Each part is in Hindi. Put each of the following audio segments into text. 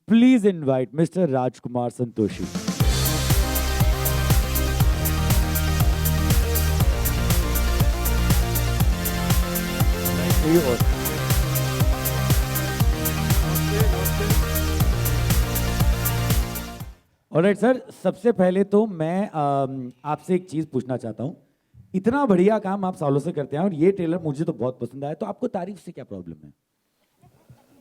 Please invite Mr. Rajkumar Santoshi. Nice to you all. Alright sir, सबसे पहले तो मैं आपसे एक चीज पूछना चाहता हूँ। इतना बढ़िया काम आप सालों से करते हैं और ये ट्रेलर मुझे तो बहुत पसंद आया, तो आपको तारीफ से क्या प्रॉब्लम है?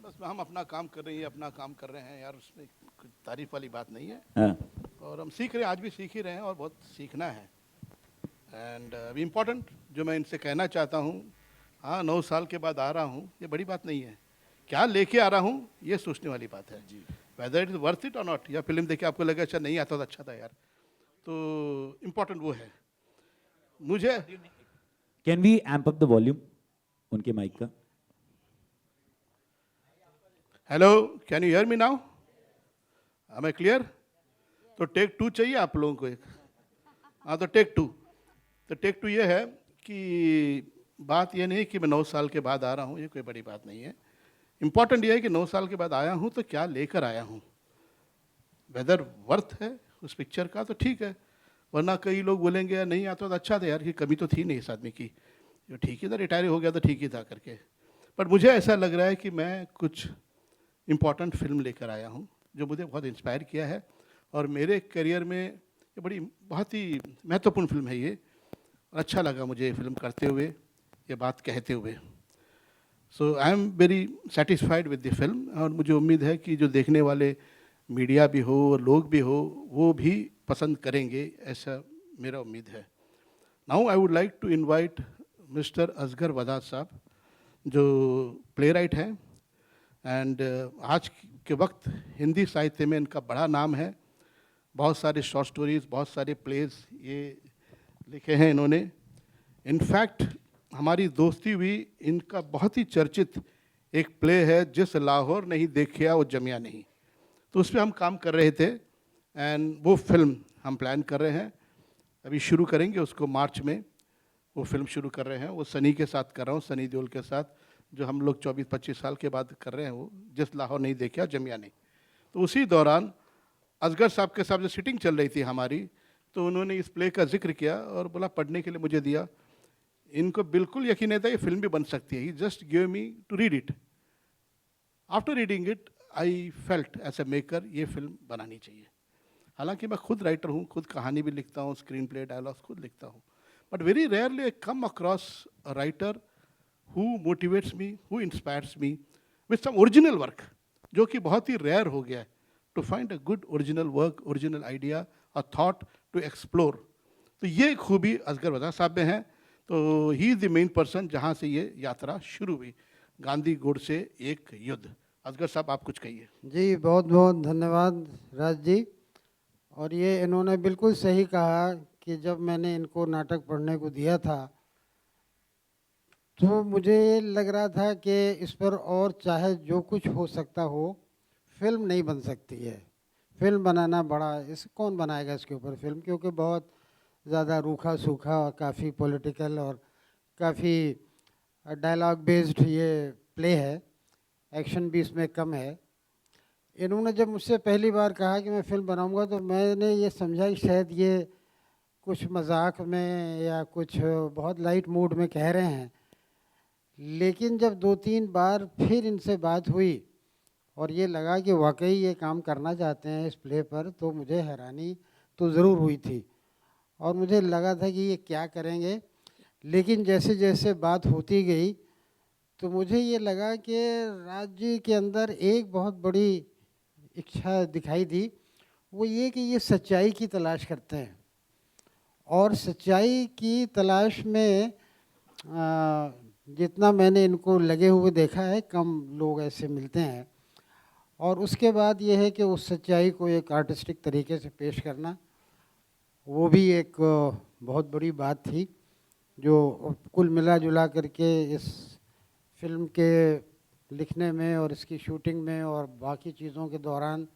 बस हम अपना काम कर रहे हैं, अपना काम कर रहे हैं यार, उसमें कुछ तारीफ वाली बात नहीं है। हाँ। और हम सीख रहे हैं, आज भी सीख ही रहे हैं और बहुत सीखना है। एंड अभी इम्पोर्टेंट जो मैं इनसे कहना चाहता हूँ, हाँ 9 साल के बाद आ रहा हूँ, ये बड़ी बात नहीं है। क्या लेके आ रहा हूँ ये सोचने वाली बात है जी। Whether it is worth it और नॉट, या फिल्म देखे आपको लगे अच्छा नहीं आता तो अच्छा था यार, तो इम्पोर्टेंट वो है मुझे। Can we amp up the volume उनके माइक का? Hello, can you hear me now? Am I clear? तो टेक 2 चाहिए आप लोगों को एक? हाँ तो टेक 2। तो टेक 2 ये है कि बात ये नहीं कि मैं 9 साल के बाद आ रहा हूँ, ये कोई बड़ी बात नहीं है। इम्पॉर्टेंट ये है कि 9 साल के बाद आया हूँ तो क्या लेकर आया हूँ। वेदर वर्थ है उस पिक्चर का तो ठीक है, वरना कई लोग बोलेंगे यार नहीं आता तो अच्छा था यार, कि कमी तो थी नहीं इस आदमी की, जो ठीक ही था, रिटायर हो गया तो ठीक ही था करके। बट मुझे ऐसा लग रहा है कि मैं कुछ इम्पॉर्टेंट फिल्म लेकर आया हूँ जो मुझे बहुत इंस्पायर किया है, और मेरे करियर में ये बड़ी बहुत ही महत्वपूर्ण फिल्म है ये, और अच्छा लगा मुझे ये फिल्म करते हुए, ये बात कहते हुए। So I am very satisfied with the film, और मुझे उम्मीद है कि जो देखने वाले मीडिया भी हो और लोग भी हो वो भी पसंद करेंगे, ऐसा मेरा उम्मीद है। Now I would like to invite mister Asgar Wadad साहब, जो प्ले राइट हैं, एंड आज के वक्त हिंदी साहित्य में इनका बड़ा नाम है। बहुत सारे शॉर्ट स्टोरीज, बहुत सारे प्लेज ये लिखे हैं इन्होंने। इनफैक्ट हमारी दोस्ती हुई, इनका बहुत ही चर्चित एक प्ले है, जिस लाहौर नहीं देखिया वो जमिया नहीं, तो उस पर हम काम कर रहे थे, एंड वो फिल्म हम प्लान कर रहे हैं, अभी शुरू करेंगे उसको मार्च में। वो फिल्म शुरू कर रहे हैं, वो सनी के साथ कर रहा हूँ, सनी देओल के साथ, जो हम लोग 24-25 साल के बाद कर रहे हैं, वो जिस लाहौर नहीं देखा जमिया नहीं। तो उसी दौरान असगर साहब के साथ जो सिटिंग चल रही थी हमारी, तो उन्होंने इस प्ले का जिक्र किया और बोला पढ़ने के लिए मुझे दिया। इनको बिल्कुल यकीन नहीं था ये फिल्म भी बन सकती है, he just give me to read it. After reading it I felt as a maker ये फिल्म बनानी चाहिए। हालांकि मैं खुद राइटर हूँ, खुद कहानी भी लिखता हूँ, स्क्रीन प्ले डायलॉग्स खुद लिखता हूँ, but very rarely I come across a writer who motivates me, who inspires me with some original work, जो कि बहुत ही रेयर हो गया है, to find a good original work, original idea, a thought to explore। तो ये खूबी असगर वदाद साहब में है। तो he is the main person जहाँ से ये यात्रा शुरू हुई, गांधी गोड से एक युद्ध। असगर साहब आप कुछ कहिए। जी बहुत बहुत धन्यवाद राज जी। और ये इन्होंने बिल्कुल सही कहा कि जब मैंने इनको नाटक पढ़ने को दिया था तो मुझे लग रहा था कि इस पर और चाहे जो कुछ हो सकता हो, फिल्म नहीं बन सकती है। फिल्म बनाना बड़ा, इस कौन बनाएगा इसके ऊपर फिल्म, क्योंकि बहुत ज़्यादा रूखा सूखा और काफ़ी पॉलिटिकल और काफ़ी डायलॉग बेस्ड ये प्ले है, एक्शन भी इसमें कम है। इन्होंने जब मुझसे पहली बार कहा कि मैं फ़िल्म बनाऊंगा तो मैंने ये समझा कि शायद ये कुछ मजाक में या कुछ बहुत लाइट मूड में कह रहे हैं, लेकिन जब 2-3 बार फिर इनसे बात हुई और ये लगा कि वाकई ये काम करना चाहते हैं इस प्ले पर, तो मुझे हैरानी तो ज़रूर हुई थी और मुझे लगा था कि ये क्या करेंगे। लेकिन जैसे जैसे बात होती गई तो मुझे ये लगा कि राज्य के अंदर एक बहुत बड़ी इच्छा दिखाई दी, वो ये कि ये सच्चाई की तलाश करते हैं, और सच्चाई की तलाश में जितना मैंने इनको लगे हुए देखा है, कम लोग ऐसे मिलते हैं। और उसके बाद ये है कि उस सच्चाई को एक आर्टिस्टिक तरीके से पेश करना, वो भी एक बहुत बड़ी बात थी, जो कुल मिला जुला करके इस फिल्म के लिखने में और इसकी शूटिंग में और बाकी चीज़ों के दौरान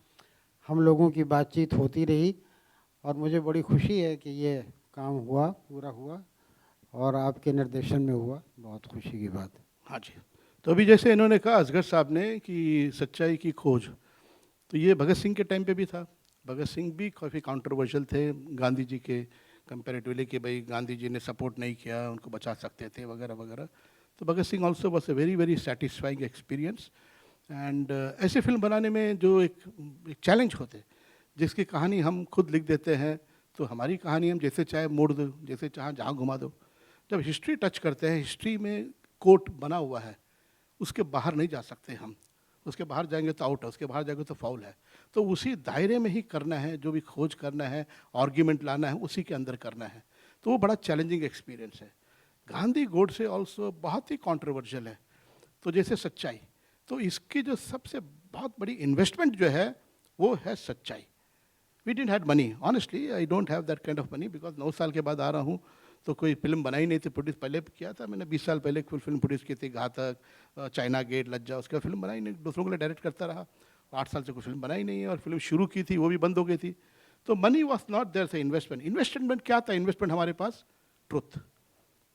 हम लोगों की बातचीत होती रही, और मुझे बड़ी खुशी है कि ये काम हुआ, पूरा हुआ और आपके निर्देशन में हुआ, बहुत खुशी की बात है। हाँ जी, तो अभी जैसे इन्होंने कहा असगर साहब ने कि सच्चाई की खोज, तो ये भगत सिंह के टाइम पे भी था। भगत सिंह भी काफ़ी काउंट्रोवर्शियल थे गांधी जी के कंपैरेटिवली, कि भाई गांधी जी ने सपोर्ट नहीं किया, उनको बचा सकते थे वगैरह वगैरह। तो Bhagat Singh also was a very very satisfying experience. And ऐसे फिल्म बनाने में जो एक चैलेंज होते, जिसकी कहानी हम खुद लिख देते हैं, तो हमारी कहानी हम जैसे चाहे मोड़ दो, जैसे चाहे जहाँ घुमा दो। जब हिस्ट्री टच करते हैं, हिस्ट्री में कोट बना हुआ है, उसके बाहर नहीं जा सकते हम। उसके बाहर जाएंगे तो आउट है, उसके बाहर जाएंगे तो फाउल है। तो उसी दायरे में ही करना है, जो भी खोज करना है, आर्ग्यूमेंट लाना है, उसी के अंदर करना है। तो वो बड़ा चैलेंजिंग एक्सपीरियंस है। गांधी गोडसे ऑल्सो बहुत ही कॉन्ट्रोवर्शियल है। तो जैसे सच्चाई, तो इसकी जो सबसे बहुत बड़ी इन्वेस्टमेंट जो है वो है सच्चाई। We didn't had money, honestly I don't have that kind of money, because 9 साल के बाद आ रहा हूँ, तो कोई फिल्म बनाई नहीं थी। प्रोड्यूस पहले किया था मैंने, 20 साल पहले एक फिल्म प्रोड्यूस की थी, घातक, चाइना गेट, लज्जा। उसके बाद फिल्म बनाई नहीं, दूसरों के लिए डायरेक्ट करता रहा। 8 साल से कोई फिल्म बनाई नहीं है, और फिल्म शुरू की थी वो भी बंद हो गई थी। तो मनी वॉज नॉट देयर से इन्वेस्टमेंट। इन्वेस्टमेंट क्या था? इन्वेस्टमेंट हमारे पास truth,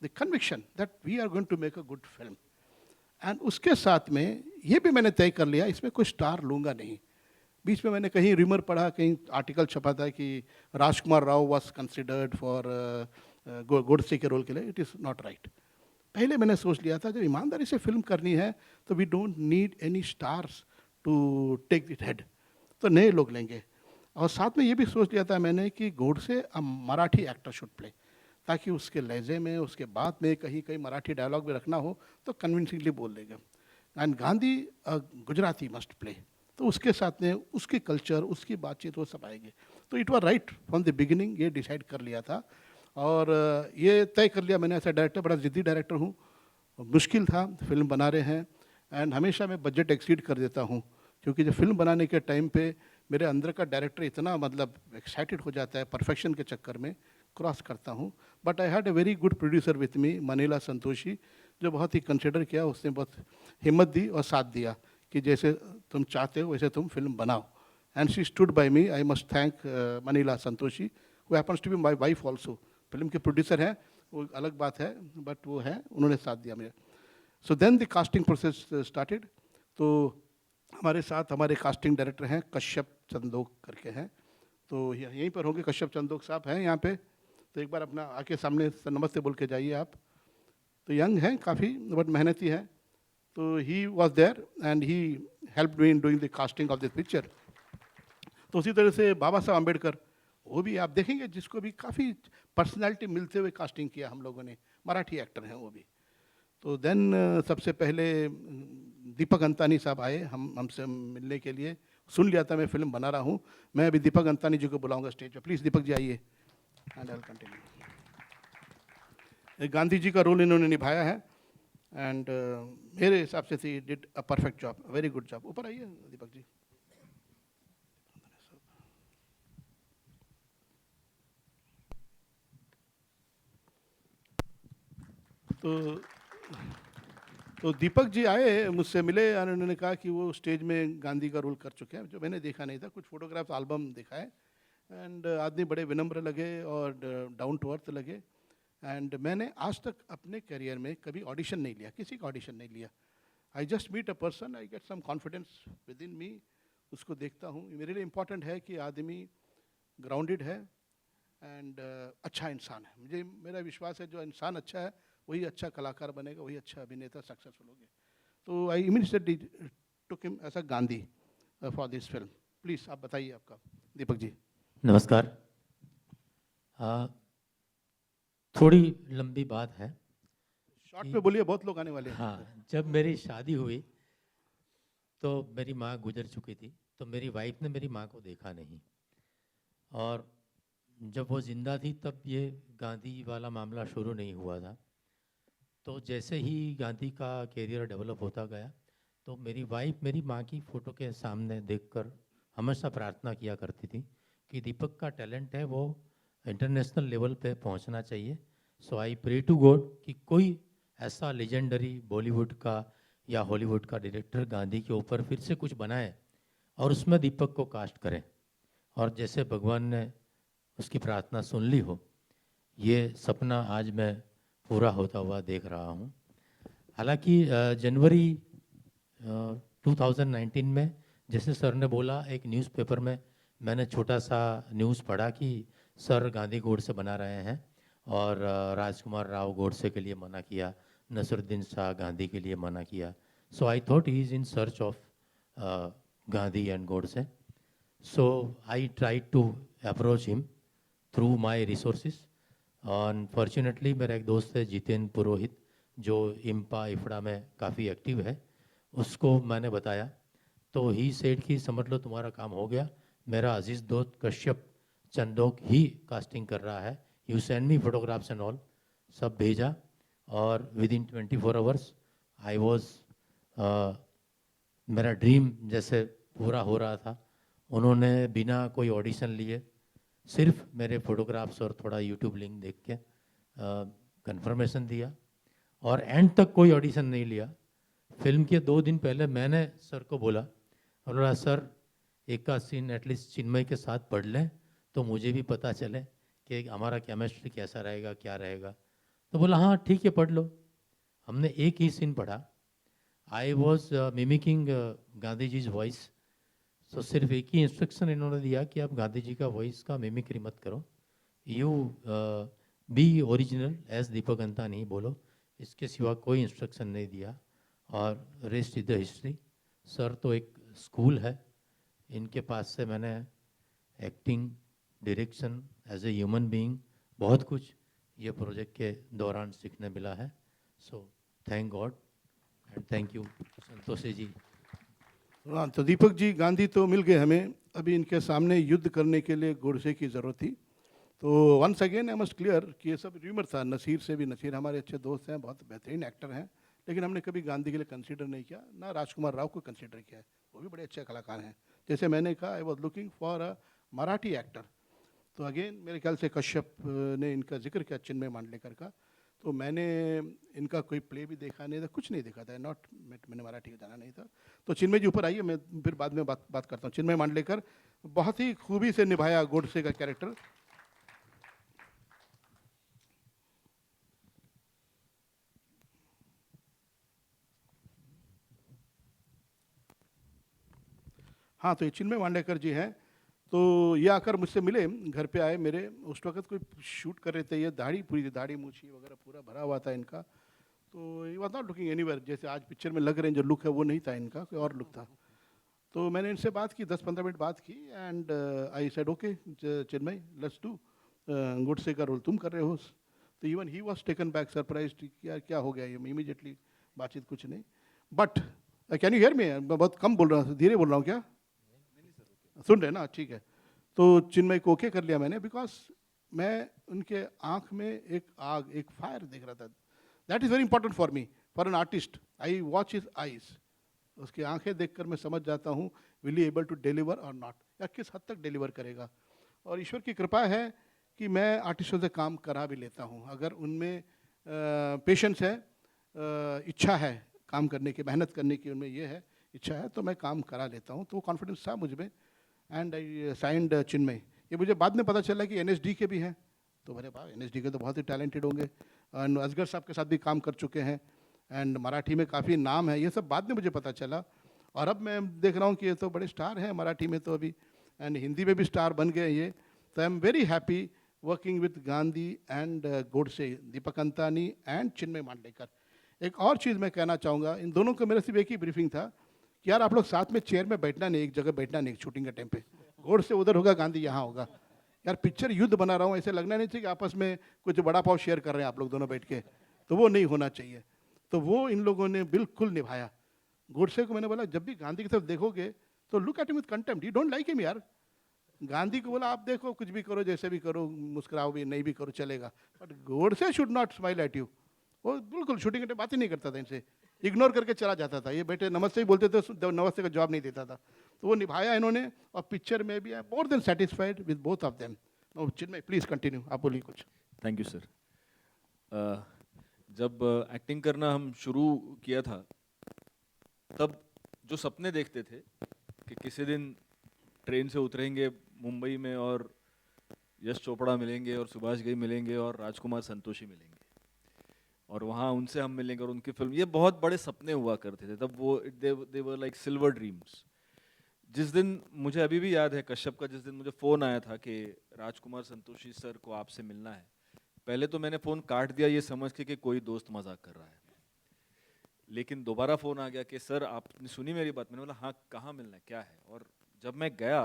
the conviction that we are going to make a good film. And उसके साथ में ये भी मैंने तय कर लिया, इसमें कोई स्टार लूँगा नहीं। बीच में मैंने कहीं रिमर पढ़ा, कहीं आर्टिकल छपा था कि Rajkumar Rao was considered for Godse के रोल के लिए। It is not right. पहले मैंने सोच लिया था, जब ईमानदारी से फिल्म करनी है तो we don't need any stars to take it head, तो नए लोग लेंगे। और साथ में ये भी सोच लिया था मैंने कि गोडसे अ मराठी एक्टर शुड प्ले, ताकि उसके लहजे में, उसके बाद में कहीं कहीं मराठी डायलॉग भी रखना हो तो कन्विंसिंगली बोल देगा। And Gandhi Gujarati must play, तो उसके साथ में उसकी कल्चर, उसकी बातचीत, वो सब आएंगे। तो it was right from the beginning, ये डिसाइड कर लिया था। और ये तय कर लिया मैंने, ऐसा डायरेक्टर, बड़ा ज़िद्दी डायरेक्टर हूँ, मुश्किल था, फिल्म बना रहे हैं। एंड हमेशा मैं बजट एक्सीड कर देता हूँ, क्योंकि जब फिल्म बनाने के टाइम पे मेरे अंदर का डायरेक्टर इतना मतलब एक्साइटेड हो जाता है, परफेक्शन के चक्कर में क्रॉस करता हूँ। But I had a very good producer with me, Manila Santoshi, जो बहुत ही कंसिडर किया, उसने बहुत हिम्मत दी और साथ दिया कि जैसे तुम चाहते हो वैसे तुम फिल्म बनाओ। And she stood by me. I must thank Manila Santoshi, who happens to be my wife also. Film के प्रोड्यूसर हैं, वो अलग बात है, बट वो है, उन्होंने साथ दिया मेरे। So then the casting process started. तो हमारे साथ हमारे कास्टिंग डायरेक्टर हैं, कश्यप चंदोक करके हैं। तो यहीं पर होंगे, कश्यप चंदोक साहब हैं यहाँ पे। तो एक बार अपना आके सामने नमस्ते बोल के जाइए आप। तो यंग हैं काफ़ी, बट मेहनती हैं। तो he was there and he help me in doing the casting of this picture. तो उसी तरह से बाबा साहब अम्बेडकर, वो भी आप देखेंगे, जिसको भी काफ़ी पर्सनैलिटी मिलते हुए कास्टिंग किया हम लोगों ने, मराठी एक्टर हैं वो भी। तो देन सबसे पहले दीपक अंतानी साहब आए हमसे मिलने के लिए। सुन लिया था मैं फिल्म बना रहा हूँ, मैं अभी दीपक अंतानी जी को बुलाऊंगा स्टेज पे। प्लीज़ दीपक जी आइए। And I continue. Gandhi ji का रोल इन्होंने निभाया है, एंड मेरे हिसाब से she did a perfect job, very good job. ऊपर आइए दीपक जी। तो दीपक जी आए, मुझसे मिले, और उन्होंने कहा कि वो स्टेज में गांधी का रोल कर चुके हैं, जो मैंने देखा नहीं था। कुछ फोटोग्राफ्स एल्बम देखा है। एंड आदमी बड़े विनम्र लगे और डाउन टू अर्थ लगे। एंड मैंने आज तक अपने करियर में कभी ऑडिशन नहीं लिया, किसी का ऑडिशन नहीं लिया। I just meet a person, I get some confidence within me, उसको देखता हूँ। मेरे लिए इम्पॉर्टेंट है कि आदमी ग्राउंडेड है एंड अच्छा इंसान है। मुझे, मेरा विश्वास है जो इंसान अच्छा है वही अच्छा कलाकार बनेगा, वही अच्छा अभिनेता सक्सेसफुल होगा। तो I immediately took him as a Gandhi for this film. Please आप बताइए आपका, दीपक जी। नमस्कार। थोड़ी लंबी बात है। शॉर्ट पे बोलिए, बहुत लोग आने वाले हैं। हाँ, जब मेरी शादी हुई तो मेरी माँ गुजर चुकी थी, तो मेरी वाइफ ने मेरी माँ को देखा नहीं। और जब वो ज़िंदा थी तब ये गांधी वाला मामला शुरू नहीं हुआ था। तो जैसे ही गांधी का कैरियर डेवलप होता गया, तो मेरी वाइफ मेरी माँ की फ़ोटो के सामने देखकर हमेशा प्रार्थना किया करती थी कि दीपक का टैलेंट है, वो इंटरनेशनल लेवल पे पहुंचना चाहिए। सो आई प्रे टू गॉड कि कोई ऐसा लेजेंडरी बॉलीवुड का या हॉलीवुड का डायरेक्टर गांधी के ऊपर फिर से कुछ बनाए और उसमें दीपक को कास्ट करें। और जैसे भगवान ने उसकी प्रार्थना सुन ली हो, ये सपना आज मैं पूरा होता हुआ देख रहा हूँ। हालांकि जनवरी 2019 में जैसे सर ने बोला, एक न्यूज़पेपर में मैंने छोटा सा न्यूज़ पढ़ा कि सर गांधी गोडसे बना रहे हैं और राजकुमार राव गोडसे के लिए मना किया, नसरुद्दीन शाह गांधी के लिए मना किया. So I thought he is in search of Gandhi and Godse. So I tried to approach him through my resources. Unfortunately मेरा एक दोस्त है जितेंद्र पुरोहित, जो इम्पा इफड़ा में काफ़ी एक्टिव है, उसको मैंने बताया. तो ही सेड कि समझ लो तुम्हारा काम हो गया, मेरा अजीज़ दोस्त कश्यप चंदोक ही कास्टिंग कर रहा है, you send me photographs and all. सब भेजा और with in 24 hours I was, मेरा ड्रीम जैसे पूरा हो रहा था. उन्होंने बिना कोई ऑडिशन लिए सिर्फ मेरे फोटोग्राफ्स और थोड़ा यूट्यूब लिंक देख के कंफर्मेशन दिया और एंड तक कोई ऑडिशन नहीं लिया. फिल्म के 2 दिन पहले मैंने सर को बोला सर एक का सीन एटलीस्ट चिन्मय के साथ पढ़ लें तो मुझे भी पता चले कि हमारा केमिस्ट्री कैसा रहेगा, क्या रहेगा. तो बोला हाँ ठीक है पढ़ लो. हमने एक ही सीन पढ़ा. I was mimicking Gandhi ji's voice. So सिर्फ एक ही इंस्ट्रक्शन इन्होंने दिया कि आप गांधी जी का वॉइस का मिमिक्री मत करो, you be original as Deepak Antani बोलो. इसके सिवा कोई इंस्ट्रक्शन नहीं दिया और rest is the history. Sir तो एक स्कूल है, इनके पास से मैंने acting, direction, as a human being बहुत कुछ ये प्रोजेक्ट के दौरान सीखने मिला है. So thank God and thank you Santoshi ji. हाँ, तो दीपक जी गांधी तो मिल गए हमें, अभी इनके सामने युद्ध करने के लिए गोडसे की ज़रूरत थी. तो once again I must clear कि ये सब र्यूमर था. नसीर से भी, नसीर हमारे अच्छे दोस्त हैं, बहुत बेहतरीन एक्टर हैं, लेकिन हमने कभी गांधी के लिए कंसीडर नहीं किया, ना राजकुमार राव को कंसीडर किया है. वो भी बड़े अच्छे कलाकार हैं. जैसे मैंने कहा I was looking for a Marathi actor. तो अगेन मेरे ख्याल से कश्यप ने इनका जिक्र किया, चिन्मय मांडलेकर का. तो मैंने इनका कोई प्ले भी देखा नहीं था, कुछ नहीं देखा था, नॉट मैंने मराठी का जाना नहीं था. तो चिन्मय जी ऊपर आइए, मैं फिर बाद में बात करता हूँ. चिन्मय मांडलेकर बहुत ही खूबी से निभाया गोडसे का कैरेक्टर. हाँ, तो ये चिन्मय मांडलेकर जी हैं. तो ये आकर मुझसे मिले, घर पे आए मेरे. उस वक्त कोई शूट कर रहे थे, ये दाढ़ी पूरी, दाढ़ी मूछी वगैरह पूरा भरा हुआ था इनका. तो ये वॉज नॉट लुकिंग एनीवेयर, जैसे आज पिक्चर में लग रहे हैं जो लुक है वो नहीं था इनका, कोई और लुक था. तो मैंने इनसे बात की, 10-15 मिनट बात की and I said okay Chinmay let's do, Godse का रोल तुम कर रहे हो. तो even he was taken back, surprise, क्या क्या हो गया ये. इमीडिएटली बातचीत कुछ नहीं. बट कैन यू हियर मी? बहुत कम बोल रहा हूँ, धीरे बोल रहा हूँ क्या? सुन रहे ना, ठीक है. तो चिन्मय को ओके कर लिया मैंने, बिकॉज मैं उनके आँख में एक आग, एक फायर देख रहा था. That is very important for me, for an artist. I watch his eyes. उसकी आंखें देखकर मैं समझ जाता हूँ will he able to deliver or not, या किस हद तक डिलीवर करेगा. और ईश्वर की कृपा है कि मैं आर्टिस्टों से काम करा भी लेता हूँ, अगर उनमें पेशेंस है, इच्छा है काम करने की, मेहनत करने की उनमें ये है, इच्छा है, तो मैं काम करा लेता हूँ. तो वो कॉन्फिडेंस था मुझ में एंड आई साइंड चिन्मय. ये मुझे बाद में पता चला कि NSD के भी हैं. तो मेरे पास NSD के तो बहुत ही टैलेंटेड होंगे, एंड असगर साहब के साथ भी काम कर चुके हैं, एंड मराठी में काफ़ी नाम है. ये सब बाद में मुझे पता चला. और अब मैं देख रहा हूँ कि ये तो बड़े स्टार हैं मराठी में तो अभी, एंड हिंदी में भी स्टार बन गए ये. तो I am very happy working with Gandhi and Godse, Deepak Antani and Chinmay Mandlekar. एक और चीज़ मैं कहना चाहूँगा, इन दोनों को मेरा सिर्फ एक ही ब्रीफिंग था कि यार आप लोग साथ में चेयर में बैठना नहीं, एक जगह बैठना नहीं शूटिंग के टाइम पे. गोडसे उधर होगा, गांधी यहाँ होगा. यार पिक्चर युद्ध बना रहा हूँ, ऐसे लगना नहीं चाहिए कि आपस में कुछ बड़ा पाव शेयर कर रहे हैं आप लोग दोनों बैठ के, तो वो नहीं होना चाहिए. तो वो इन लोगों ने बिल्कुल निभाया. गोडसे को मैंने बोला जब भी गांधी की तरफ देखोगे तो look at him with contempt, you don't like him यार. गांधी को बोला आप देखो, कुछ भी करो, जैसे भी करो, मुस्कुराओ भी, नहीं भी करो चलेगा, but Godse should not smile at you. वो बिल्कुल शूटिंग के टाइम बात ही नहीं करता था इनसे, इग्नोर करके चला जाता था. ये बेटे नमस्ते ही बोलते थे, नमस्ते का जवाब नहीं देता था. तो वो निभाया इन्होंने, और पिक्चर में भी I more than satisfied with both of them. Chinmay please continue, आप बोलिए कुछ. Thank you sir. जब एक्टिंग करना हम शुरू किया था, तब जो सपने देखते थे कि किसी दिन ट्रेन से उतरेंगे मुंबई में और यश चोपड़ा मिलेंगे और सुभाष घई मिलेंगे और राजकुमार संतोषी मिलेंगे और वहाँ उनसे हम मिलेंगे और उनकी फिल्म, ये बहुत बड़े सपने हुआ करते थे तब. वो दे वर लाइक सिल्वर ड्रीम्स. जिस दिन मुझे अभी भी याद है कश्यप का, जिस दिन मुझे फ़ोन आया था कि राजकुमार संतोषी सर को आपसे मिलना है, पहले तो मैंने फ़ोन काट दिया ये समझ के कि कोई दोस्त मजाक कर रहा है। लेकिन दोबारा फ़ोन आ गया कि सर आपने सुनी मेरी बात? मैंने बोला हाँ, कहाँ मिलना है, क्या है? और जब मैं गया,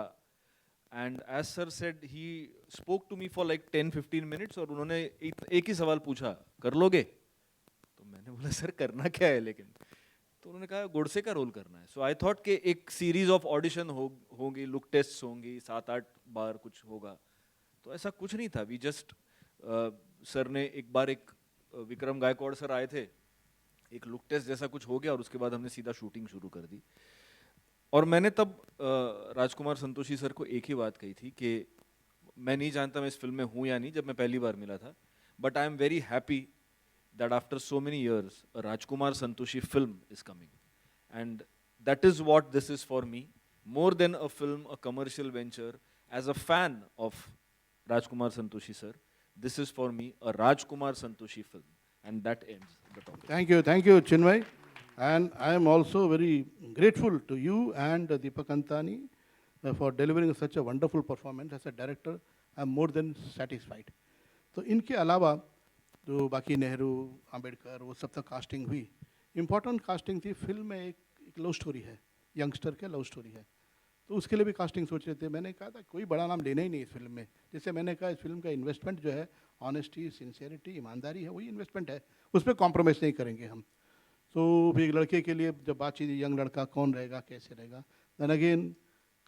and as sir said, he spoke to me for like 10-15 minutes, और उन्होंने एक ही सवाल पूछा, कर लोगे? तो मैंने बोला सर करना क्या है लेकिन? तो उन्होंने कहा गोडसे का रोल करना है। सो आई थॉट कि एक सीरीज ऑफ ऑडिशन होंगी, लुक टेस्ट होंगी, 7-8 बार कुछ होगा। तो ऐसा कुछ नहीं था। वी जस्ट सर ने एक बार विक्रम गायकवाड़ सर आए थे, एक लुक टेस्ट जैसा कुछ हो गया और उसके बाद हमने सीधा शूटिंग शुरू कर दी। और मैंने तब राजकुमार संतोषी सर को एक ही बात कही थी कि मैं नहीं जानता मैं इस फिल्म में हूँ या नहीं, जब मैं पहली बार मिला था, but I am very happy that after so many years a Rajkumar Santoshi film is coming, and that is what this is for me, more than a film, a commercial venture. As a fan of Rajkumar Santoshi sir, this is for me a Rajkumar Santoshi film, and that ends the topic. Thank you, Chinmay. And I am also very grateful to you and Deepak Antani for delivering such a wonderful performance. As a director, I am more than satisfied. तो इनके अलावा जो बाकी नेहरू, अंबेडकर, वो सब तक कास्टिंग हुई, इम्पोर्टेंट कास्टिंग थी। फिल्म में एक लव स्टोरी है, यंगस्टर के लव स्टोरी है, तो उसके लिए भी कास्टिंग सोच रहे थे। मैंने कहा था कोई बड़ा नाम लेना ही नहीं इस फिल्म में। जैसे मैंने कहा इस फिल्म का इन्वेस्टमेंट जो है, ऑनेस्टी, सिंसियरिटी, ईमानदारी है, वही इन्वेस्टमेंट है, उस पर कॉम्प्रोमाइज़ नहीं करेंगे हम। तो फिर एक लड़के के लिए जब बातचीत, यंग लड़का कौन रहेगा, कैसे रहेगा, देन अगेन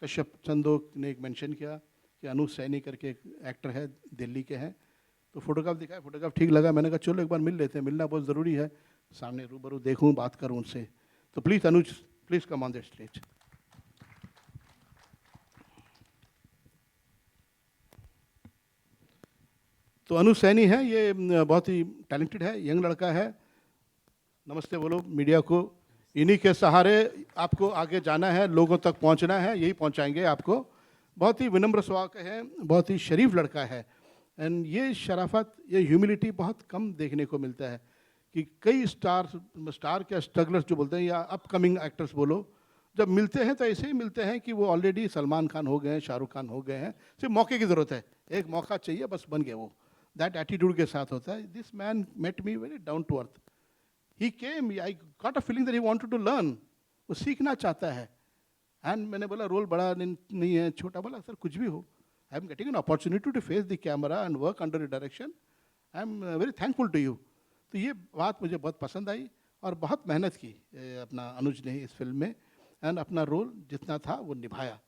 कश्यप चंदोक ने एक मेंशन किया कि अनुज सैनी करके एक एक्टर है, दिल्ली के हैं, तो फोटोग्राफ दिखाया, फोटोग्राफ ठीक लगा। मैंने कहा चलो एक बार मिल लेते हैं, मिलना बहुत ज़रूरी है, सामने रूबरू देखूं, बात करूं उनसे। तो please Anuj, please come on the stage. तो अनुज सैनी है, ये बहुत ही टैलेंटेड है, यंग लड़का है। नमस्ते बोलो मीडिया को। इन्हीं के सहारे आपको आगे जाना है, लोगों तक पहुंचना है, यही पहुंचाएंगे आपको। बहुत ही विनम्र स्वभाव का है, बहुत ही शरीफ लड़का है। एंड ये शराफत, ये ह्यूमिलिटी बहुत कम देखने को मिलता है कि कई स्टार के स्ट्रगलर्स जो बोलते हैं, या अपकमिंग एक्टर्स बोलो, जब मिलते हैं तो ऐसे ही मिलते हैं कि वो ऑलरेडी सलमान खान हो गए हैं, शाहरुख खान हो गए हैं, सिर्फ मौके की ज़रूरत है, एक मौका चाहिए, बस बन गए वो। दैट एटीट्यूड के साथ होता है। This man met me very down to earth. He came, I got a feeling that he wanted to learn, वो सीखना चाहता है। एंड मैंने बोला रोल बड़ा नहीं है, छोटा, बोला सर कुछ भी हो, I am getting an opportunity to face the camera and work under your direction. I am very thankful to you. तो ये बात मुझे बहुत पसंद आई और बहुत मेहनत की अपना अनुज ने इस फिल्म में, एंड अपना रोल जितना था वो निभाया।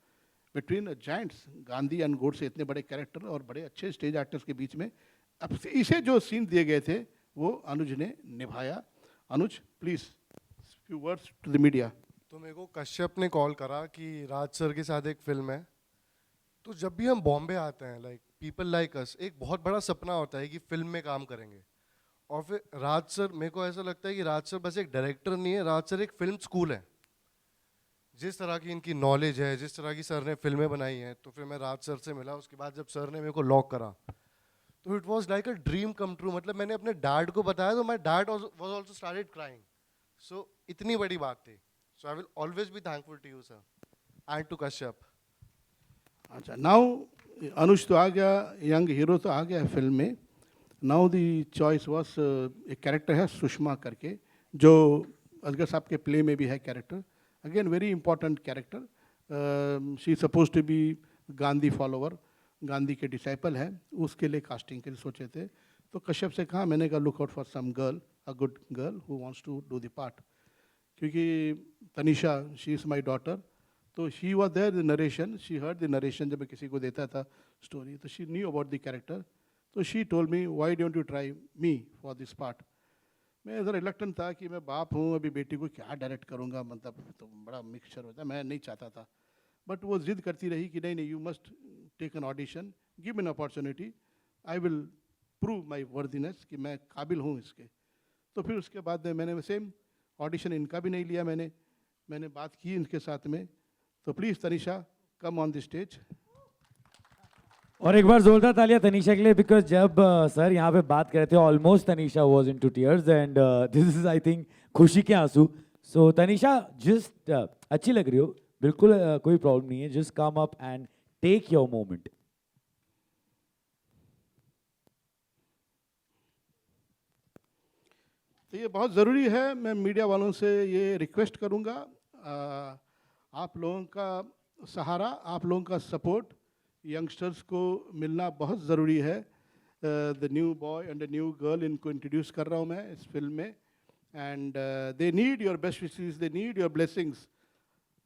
Between giants, Gandhi and Godse, इतने बड़े कैरेक्टर और बड़े अच्छे स्टेज एक्टर्स के बीच में अब इसे जो सीन दिए गए थे वो अनुज ने निभाया। Anuj please few words to the media. तो मेरे को कश्यप ने कॉल करा कि राज सर के साथ एक फिल्म है। तो जब भी हम बॉम्बे आते हैं, लाइक पीपल लाइक अस, एक बहुत बड़ा सपना होता है कि फिल्म में काम करेंगे। और फिर राज सर, मेरे को ऐसा लगता है कि राज सर बस एक डायरेक्टर नहीं है, राज सर एक फिल्म स्कूल है। जिस तरह की इनकी नॉलेज है, जिस तरह की सर ने फिल्में बनाई हैं, तो फिर मैं राज सर से मिला। उसके बाद जब सर ने मेरे को लॉक करा तो it was like a dream come true. मतलब मैंने अपने डैड को बताया तो my dad was also started crying. So इतनी बड़ी बात थी। So I will always be thankful to you sir and to Kashyap. अच्छा, नाउ अनुज तो आ गया, यंग हीरो तो आ गया है फिल्म में। नाउ दी चॉइस वॉज, एक कैरेक्टर है सुषमा करके, जो असगर साहब के प्ले में भी है character. Again very important character. She suppose to be Gandhi follower, Gandhi के डिसाइपल है। उसके लिए कास्टिंग के लिए सोचे थे, तो कश्यप से कहा, मैंने कहा look out for some girl, a good girl who wants to do the part. क्योंकि Tanisha, she is my daughter, तो she was there the narration, she heard the narration जब मैं किसी को देता था स्टोरी, तो she knew about the character. तो she told me why don't you try me for this part. मैं ज़रा रिलक्टेंट था कि मैं बाप हूँ, अभी बेटी को क्या डायरेक्ट करूँगा, मतलब तो बड़ा मिक्सचर होता है, मैं नहीं चाहता था। बट वो जिद करती रही कि नहीं, you must take an audition, give an opportunity, I will prove my worthiness कि मैं काबिल हूँ इसके। तो फिर उसके बाद मैंने सेम ऑडिशन इनका भी नहीं लिया, मैंने बात की इनके साथ में। तो please Tanisha come on the stage. और एक बार जोरदार तालियां तनीषा के लिए, बिकॉज जब सर यहाँ पे बात कर रहे थे almost Tanisha was into tears, and this is I think खुशी के आंसू। सो तनीषा, जस्ट अच्छी लग रही हो, बिल्कुल कोई प्रॉब्लम नहीं है, just come up and take your moment. तो ये बहुत ज़रूरी है, मैं मीडिया वालों से ये रिक्वेस्ट करूँगा, आप लोगों का सहारा, आप लोगों का सपोर्ट यंगस्टर्स को मिलना बहुत ज़रूरी है। The new boy and the new girl, इनको इंट्रोड्यूस कर रहा हूँ मैं इस फिल्म में, and they need your best wishes, they need your blessings,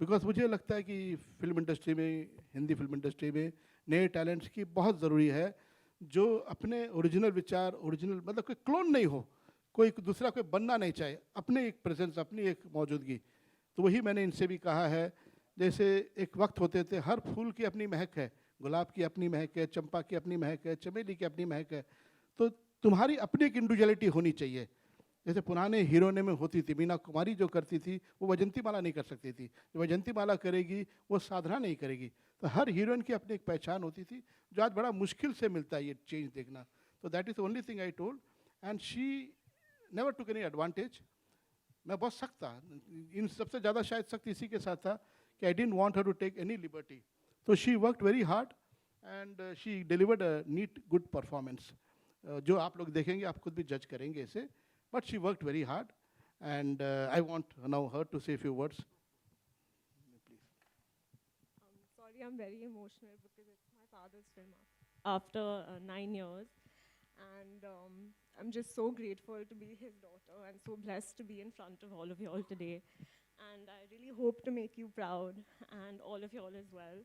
because मुझे लगता है कि फिल्म इंडस्ट्री में, हिंदी फिल्म इंडस्ट्री में नए टैलेंट्स की बहुत ज़रूरी है, जो अपने ओरिजिनल विचार, ओरिजिनल मतलब कोई क्लोन नहीं हो, कोई दूसरा कोई बनना नहीं चाहे, अपने एक प्रेजेंस, अपनी एक मौजूदगी। तो वही मैंने इनसे भी कहा है, जैसे एक वक्त होते थे, हर फूल की अपनी महक है, गुलाब की अपनी महक है, चंपा की अपनी महक है, चमेली की अपनी महक है, तो तुम्हारी अपनी एक इंडिविजुअलिटी होनी चाहिए। जैसे पुराने हीरोने में होती थी, मीना कुमारी जो करती थी वो वैजंती माला नहीं कर सकती थी, जो वैजंती माला करेगी वो साधना नहीं करेगी। तो हर हीरोइन की अपनी एक पहचान होती थी, जो आज बड़ा मुश्किल से मिलता है ये चेंज देखना। तो that is only thing I told, and she never took any advantage. मैं बहुत सख्त था, इन सबसे ज़्यादा शायद सख्त इसी के साथ था कि I didn't want her to take any liberty. तो she worked very hard and she delivered a neat good performance, जो आप लोग देखेंगे, आप खुद भी जज करेंगे इसे, but she worked very hard, and I want now her to say a few words. Please. Sorry, I'm very emotional because it's my father's film after 9 years, and I'm just so grateful to be his daughter and so blessed to be in front of all of you all today. And I really hope to make you proud and all of you all as well.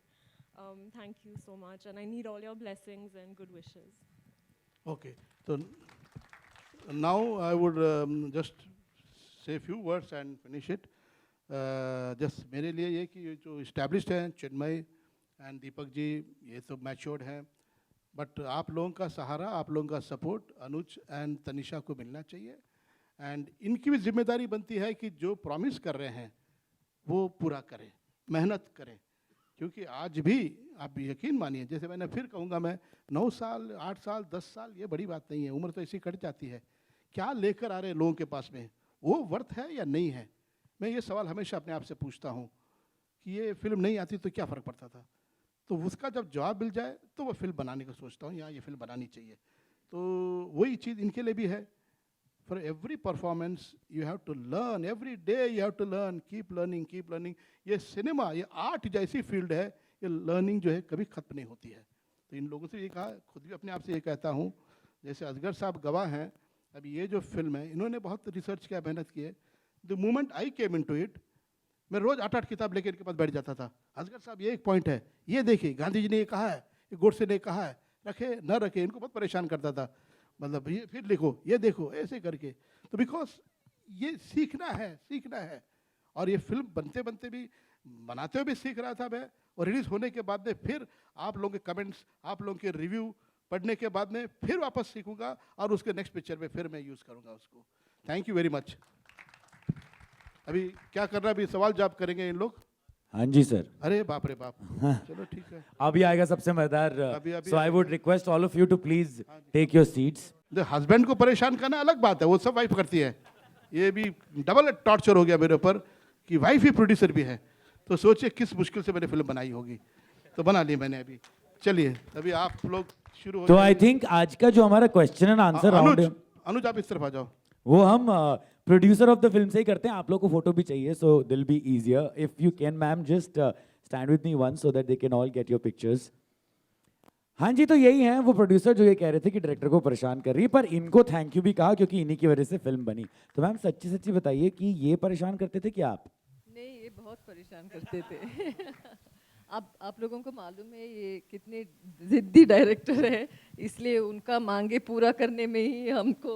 Thank you so much, and I need all your blessings and good wishes. Okay, so now I would just say a few words and finish it. Just मेरे लिए ये कि जो established हैं, चिन्मय एंड दीपक जी, ये तो मैच्योर्ड हैं, बट आप लोगों का सहारा, आप लोगों का सपोर्ट अनुज एंड तनिषा को मिलना चाहिए, एंड इनकी भी जिम्मेदारी बनती है कि जो प्रॉमिस कर रहे हैं वो पूरा करें, मेहनत करें, क्योंकि आज भी आप यकीन मानिए, जैसे मैंने फिर कहूँगा, मैं 9 साल, 8 साल, 10 साल, ये बड़ी बात नहीं है, उम्र तो ऐसी कट जाती है। क्या लेकर आ रहे हैं लोगों के पास में, वो वर्थ है या नहीं है? मैं ये सवाल हमेशा अपने आप से पूछता हूँ कि ये फिल्म नहीं आती तो क्या फ़र्क पड़ता था। तो उसका जब जवाब मिल जाए तो वो फिल्म बनाने का सोचता हूँ, यहाँ ये फिल्म बनानी चाहिए। तो वही चीज़ इनके लिए भी है। For every performance you have to learn, every day you have to learn, keep learning, keep learning. ये सिनेमा, ये आर्ट जैसी फील्ड है, ये लर्निंग जो है कभी ख़त्म नहीं होती है। तो इन लोगों से ये कहा, खुद भी अपने आप से ये कहता हूँ, जैसे असगर साहब गवाह हैं, अभी ये जो फिल्म है, इन्होंने बहुत रिसर्च किया, मेहनत की है। The moment I came into it, मैं रोज़ 8-8 किताब लेकर इनके पास बैठ जाता था। असगर साहब ये एक पॉइंट है, ये देखिए गांधी जी ने ये कहा है, ये गोडसे ने कहा है, रखे न रखे, इनको बहुत परेशान करता था। मतलब ये फिर लिखो, ये देखो, ऐसे करके। तो बिकॉज ये सीखना है। और ये फिल्म बनते बनते भी, बनाते हुए भी सीख रहा था मैं, और रिलीज़ होने के बाद में फिर आप लोगों के कमेंट्स, आप लोगों के रिव्यू पढ़ने के बाद में फिर वापस सीखूंगा, और उसके नेक्स्ट पिक्चर में फिर मैं यूज़ करूंगा उसको। Thank you very much. अभी क्या कर रहा है, अभी सवाल जवाब करेंगे इन लोग। हाँ जी सर। अरे बाप रे बाप, चलो ठीक है। अभी आएगा सबसे मजेदार, अभी so I would request all of you to please take your seats. Husband को परेशान करना अलग बात है, वो सब वाइफ करती है। ये भी डबल टॉर्चर हो गया मेरे ऊपर कि वाइफ ही प्रोड्यूसर भी है। तो सोचिए किस मुश्किल से मैंने फिल्म बनाई होगी, तो बना ली मैंने अभी। चलिए अभी आप लोग शुरू हो तो जाइए। आई थिंक आज का जो हमारा क्वेश्चन एंड आंसर राउंड है, अनुज आप इस तरफ आ जाओ। वो हम प्रोड्यूसर ऑफ द फिल्म से ही करते हैं। आप लोग को फोटो भी चाहिए, सो दिल be easier if you can ma'am just stand with me one so that they can all get your pictures. हाँ जी, तो यही है वो प्रोड्यूसर जो ये कह रहे थे कि डायरेक्टर को परेशान कर रही है, पर इनको थैंक यू भी कहा क्योंकि इन्हीं की वजह से फिल्म बनी। तो मैम सच्ची सच्ची बताइए कि ये परेशान करते थे क्या आप? नहीं, ये बहुत परेशान करते थे। अब आप लोगों को मालूम है ये कितने जिद्दी डायरेक्टर है, इसलिए उनका मांगे पूरा करने में ही हमको।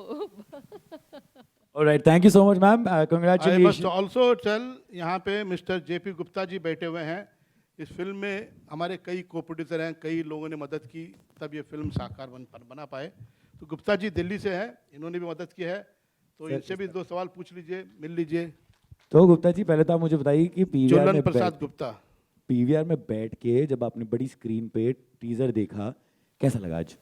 Alright, thank you so much ma'am, I must congratulation. Also tell, यहाँ पे मिस्टर जेपी गुप्ता जी बैठे हुए हैं। इस फिल्म में हमारे कई को प्रोड्यूसर हैं, कई लोगों ने मदद की, तब ये फिल्म साकार बना पाए। तो गुप्ता जी दिल्ली से हैं, इन्होंने भी मदद की है, तो इनसे भी 2 सवाल पूछ लीजिए, मिल लीजिए। तो गुप्ता जी पहले तो आप मुझे बताइए कि चोलन प्रसाद गुप्ता। पीवीआर में बैठ के जब आपने बड़ी स्क्रीन पे टीजर देखा, कैसा लगा आज?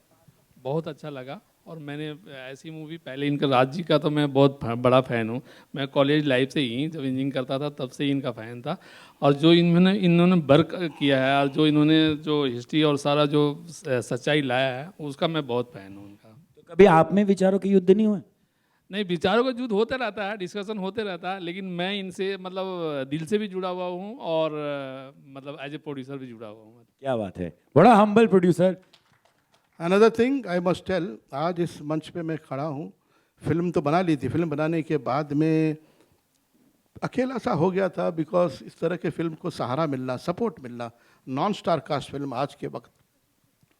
बहुत अच्छा लगा। और मैंने ऐसी मूवी पहले इनका राज जी का तो मैं बहुत बड़ा फ़ैन हूँ। मैं कॉलेज लाइफ से ही जब इंजीनियरिंग करता था तब से ही इनका फ़ैन था। और जो इन्होंने वर्क किया है और जो इन्होंने जो हिस्ट्री और सारा जो सच्चाई लाया है उसका मैं बहुत फ़ैन हूँ उनका। तो कभी आप में विचारों के युद्ध नहीं हुए? नहीं, विचारों का युद्ध होता रहता है, डिस्कशन होते रहता है, लेकिन मैं इनसे मतलब दिल से भी जुड़ा हुआ हूँ और मतलब एज ए प्रोड्यूसर भी जुड़ा हुआ हूँ। क्या बात है, बड़ा humble producer. Another thing I must tell, आज इस मंच पे मैं खड़ा हूँ, फिल्म तो बना ली थी, फिल्म बनाने के बाद में अकेला सा हो गया था, बिकॉज इस तरह के फिल्म को सहारा मिलना, सपोर्ट मिलना, नॉन स्टार कास्ट फिल्म आज के वक्त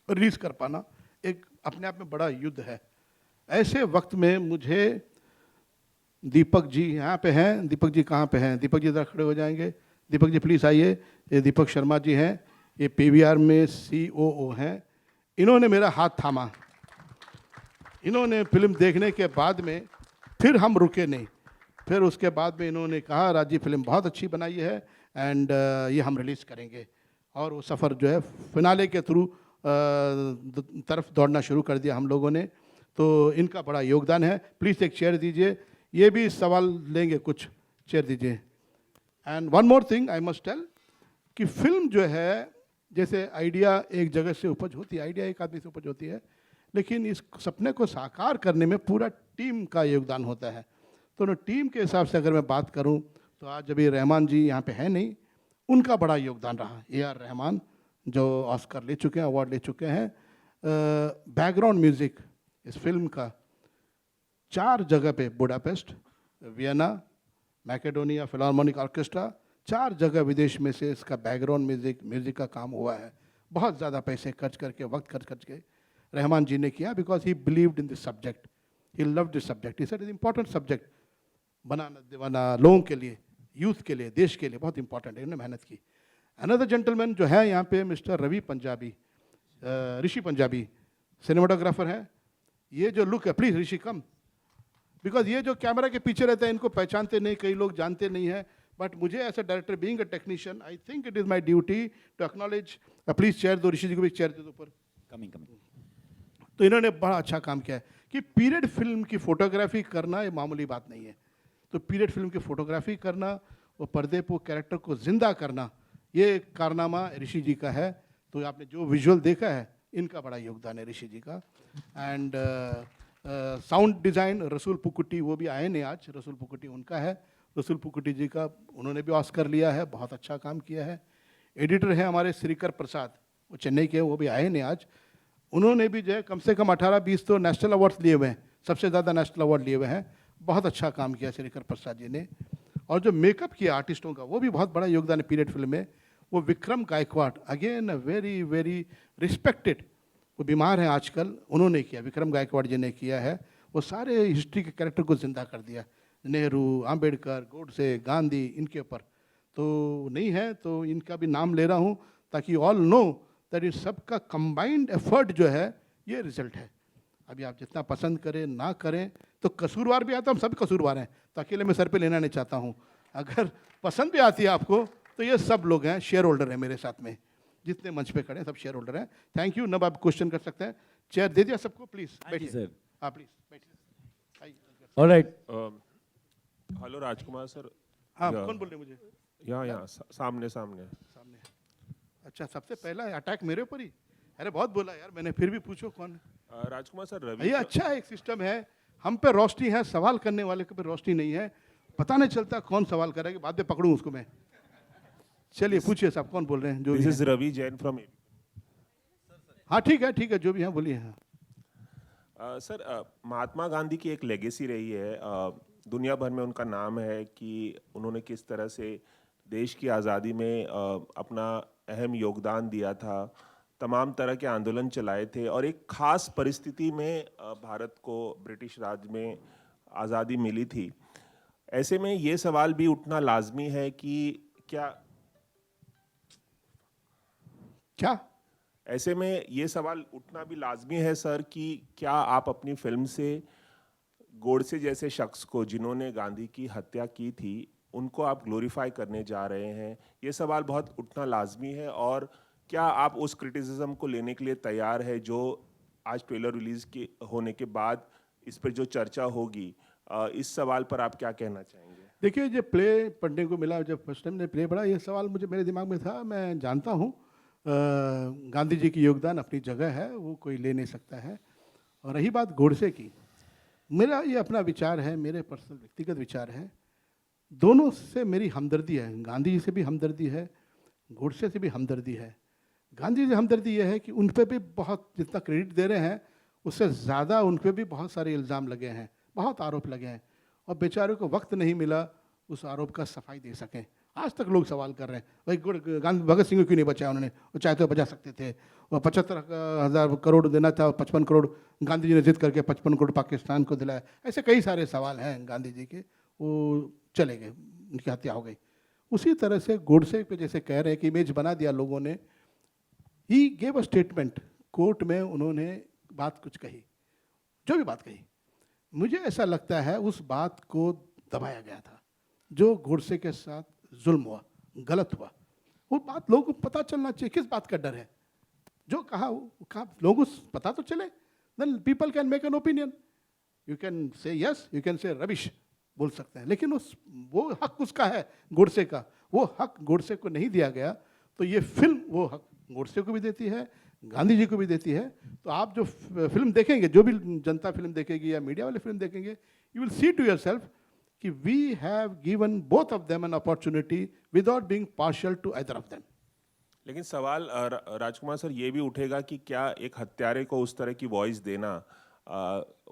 रिलीज कर पाना एक अपने आप में बड़ा युद्ध है। ऐसे वक्त में मुझे दीपक जी यहाँ पे हैं, दीपक जी कहाँ पे हैं? दीपक जी इधर खड़े हो जाएंगे। दीपक जी प्लीज़ आइए। ये दीपक शर्मा जी हैं, ये पीवीआर में COO हैं। इन्होंने मेरा हाथ थामा। इन्होंने फिल्म देखने के बाद में फिर हम रुके नहीं, फिर उसके बाद में इन्होंने कहा राजी फिल्म बहुत अच्छी बनाई है एंड ये हम रिलीज़ करेंगे। और वो सफ़र जो है फिनाले के थ्रू तरफ दौड़ना शुरू कर दिया हम लोगों ने। तो इनका बड़ा योगदान है। प्लीज़ एक चेयर दीजिए, ये भी सवाल लेंगे, कुछ चेयर दीजिए। And one more thing I must tell कि फिल्म जो है, जैसे आइडिया एक जगह से उपज होती है, आइडिया एक आदमी से उपज होती है, लेकिन इस सपने को साकार करने में पूरा टीम का योगदान होता है। तो टीम के हिसाब से अगर मैं बात करूं तो आज अभी रहमान जी यहाँ पे है नहीं, उनका बड़ा योगदान रहा। AR रहमान जो ऑस्कर ले चुके हैं, अवार्ड ले चुके हैं। बैकग्राउंड म्यूज़िक इस फिल्म का 4 जगह पे, बुडापेस्ट, वियना, मैकेडोनिया फिलार्मोनिक ऑर्केस्ट्रा, 4 जगह विदेश में से इसका बैकग्राउंड म्यूज़िक का काम हुआ है। बहुत ज़्यादा पैसे खर्च करके, वक्त खर्च करके रहमान जी ने किया, because he believed in this subject, he loved this subject, he said is important subject, बनाना दीवाना लोगों के लिए, यूथ के लिए, देश के लिए बहुत इंपॉर्टेंट है, इन्होंने मेहनत की। अनदर जेंटलमैन जो है यहाँ पे मिस्टर रवि पंजाबी, ऋषि पंजाबी सिनेमाटोग्राफर है। ये जो लुक है, प्लीज़ ऋषि कम, बिकॉज ये जो कैमरा के पीछे रहता है इनको पहचानते नहीं, कई लोग जानते नहीं हैं, बट मुझे as a director being a technician I think it is my duty to acknowledge. Please chair दो, ऋषि जी को भी चेयर दे दो ऊपर। कमिंग। तो इन्होंने बड़ा अच्छा काम किया है कि पीरियड फिल्म की फोटोग्राफी करना ये मामूली बात नहीं है। तो पीरियड फिल्म की फोटोग्राफी करना, वो पर्दे पर कैरेक्टर को जिंदा करना, ये कारनामा ऋषि जी का है। तो आपने जो विजुअल देखा है, इनका बड़ा योगदान है ऋषि जी का। एंड साउंड डिज़ाइन रसूल पुकुटी, वो भी आए नहीं आज, रसूल पुकुटी उनका है। रसूल पुकुटी जी का उन्होंने भी ऑस्कर लिया है, बहुत अच्छा काम किया है। एडिटर है हमारे श्रीकर प्रसाद, वो चेन्नई के, वो भी आए नहीं आज। उन्होंने भी जो है कम से कम 18-20 तो नेशनल अवार्ड्स लिए हुए हैं, सबसे ज़्यादा नेशनल अवार्ड लिए हुए हैं। बहुत अच्छा काम किया श्रीकर प्रसाद जी ने। और जो मेकअप किया आर्टिस्टों का, वो भी बहुत बड़ा योगदान है पीरियड फिल्म में। वो Vikram Gaikwad, again very very respected, वो बीमार हैं आजकल, उन्होंने किया, विक्रम गायकवाड़ जी ने किया है। वो सारे हिस्ट्री के कैरेक्टर को जिंदा कर दिया, नेहरू, आम्बेडकर, गोडसे, गांधी, इनके ऊपर। तो नहीं है तो इनका भी नाम ले रहा हूँ, ताकि ऑल नो दैट इन सबका कंबाइंड एफर्ट जो है ये रिजल्ट है। अभी आप जितना पसंद करें ना करें, तो कसूरवार भी आता, हम सब कसूरवार हैं, तो अकेले मैं सर पे लेना नहीं चाहता हूँ। अगर पसंद भी आती है आपको, तो ये सब लोग हैं, शेयर होल्डर हैं मेरे साथ में, जितने मंच पे खड़े हैं सब शेयर होल्डर हैं। Thank you. नब आप क्वेश्चन कर सकते हैं। चेयर दे दिया सबको, प्लीज बैठिए सर। हाँ प्लीज बैठिए। ऑलराइट। हेलो राजकुमार सर। हाँ कौन बोल रहे हैं मुझे? यहाँ सामने सामने। अच्छा, सबसे पहला अटैक मेरे ऊपर ही? अरे बहुत बोला यार मैंने, फिर भी पूछो कौन है। राजकुमार सर, रवि ये अच्छा एक सिस्टम है, हम पे रोशनी है, सवाल करने वाले के पे रोशनी नहीं है, पता नहीं चलता कौन सवाल करेगा, बाद में पकड़ूं उसको मैं। चलिए पूछिए साहब, कौन बोल रहे हैं? जो this is Ravi Jain from. हाँ ठीक है, जो भी है बोलिए। हाँ सर, महात्मा गांधी की एक लेगेसी रही है, दुनिया भर में उनका नाम है कि उन्होंने किस तरह से देश की आज़ादी में अपना अहम योगदान दिया था, तमाम तरह के आंदोलन चलाए थे, और एक ख़ास परिस्थिति में भारत को ब्रिटिश राज में आज़ादी मिली थी। ऐसे में ये सवाल भी उठना लाजमी है कि क्या ऐसे में ये सवाल उठना भी लाजमी है सर कि क्या आप अपनी फिल्म से गोडसे जैसे शख्स को, जिन्होंने गांधी की हत्या की थी, उनको आप ग्लोरीफाई करने जा रहे हैं? ये सवाल बहुत उठना लाजमी है। और क्या आप उस क्रिटिसिज्म को लेने के लिए तैयार है जो आज ट्रेलर रिलीज के होने के बाद इस पर जो चर्चा होगी, इस सवाल पर आप क्या कहना चाहेंगे? देखिए, जब प्ले पढ़ने को मिला, जब फर्स्ट टाइम ने प्ले पढ़ा, ये सवाल मुझे मेरे दिमाग में था। मैं जानता हूँ गांधी जी की योगदान अपनी जगह है, वो कोई ले नहीं सकता है। और रही बात गोडसे की, मेरा ये अपना विचार है, मेरे पर्सनल व्यक्तिगत विचार है। दोनों से मेरी हमदर्दी है, गांधी जी से भी हमदर्दी है, गोडसे से भी हमदर्दी है। गांधी जी से हमदर्दी ये है कि उन पर भी बहुत, जितना क्रेडिट दे रहे हैं उससे ज़्यादा उन पर भी बहुत सारे इल्ज़ाम लगे हैं, बहुत आरोप लगे हैं, और बेचारों को वक्त नहीं मिला उस आरोप का सफाई दे सकें। आज तक लोग सवाल कर रहे हैं, भाई गांधी भगत सिंह को क्यों नहीं बचाया उन्होंने? वो चाहे तो बचा सकते थे। वो 75,000 करोड़ देना था, 55 करोड़ गांधी जी ने जिद करके 55 करोड़ पाकिस्तान को दिलाया। ऐसे कई सारे सवाल हैं गांधी जी के, वो चले गए, उनकी हत्या हो गई। उसी तरह से गोडसे पे जैसे कह रहे हैं कि इमेज बना दिया लोगों ने, he gave a statement, court में उन्होंने बात कुछ कही, जो भी बात कही, मुझे ऐसा लगता है उस बात को दबाया गया था। जो गोडसे के साथ जुल्म हुआ, गलत हुआ, वो बात लोगों को पता चलना चाहिए। किस बात का डर है? जो कहा वो कहा, लोगों को पता तो चले, then people can make an opinion. You can say yes, you can say rubbish, बोल सकते हैं, लेकिन वो हक उसका है, गोडसे का। वो हक गोडसे को नहीं दिया गया, तो ये फिल्म वो हक गोडसे को भी देती है, गांधी जी को भी देती है। तो आप जो फिल्म देखेंगे, जो भी जनता फिल्म देखेगी या मीडिया वाले फिल्म देखेंगे, you will see to yourself कि we have given both of them an opportunity without being partial to either of them. लेकिन सवाल राजकुमार सर ये भी उठेगा कि क्या एक हत्यारे को उस तरह की वॉइस देना,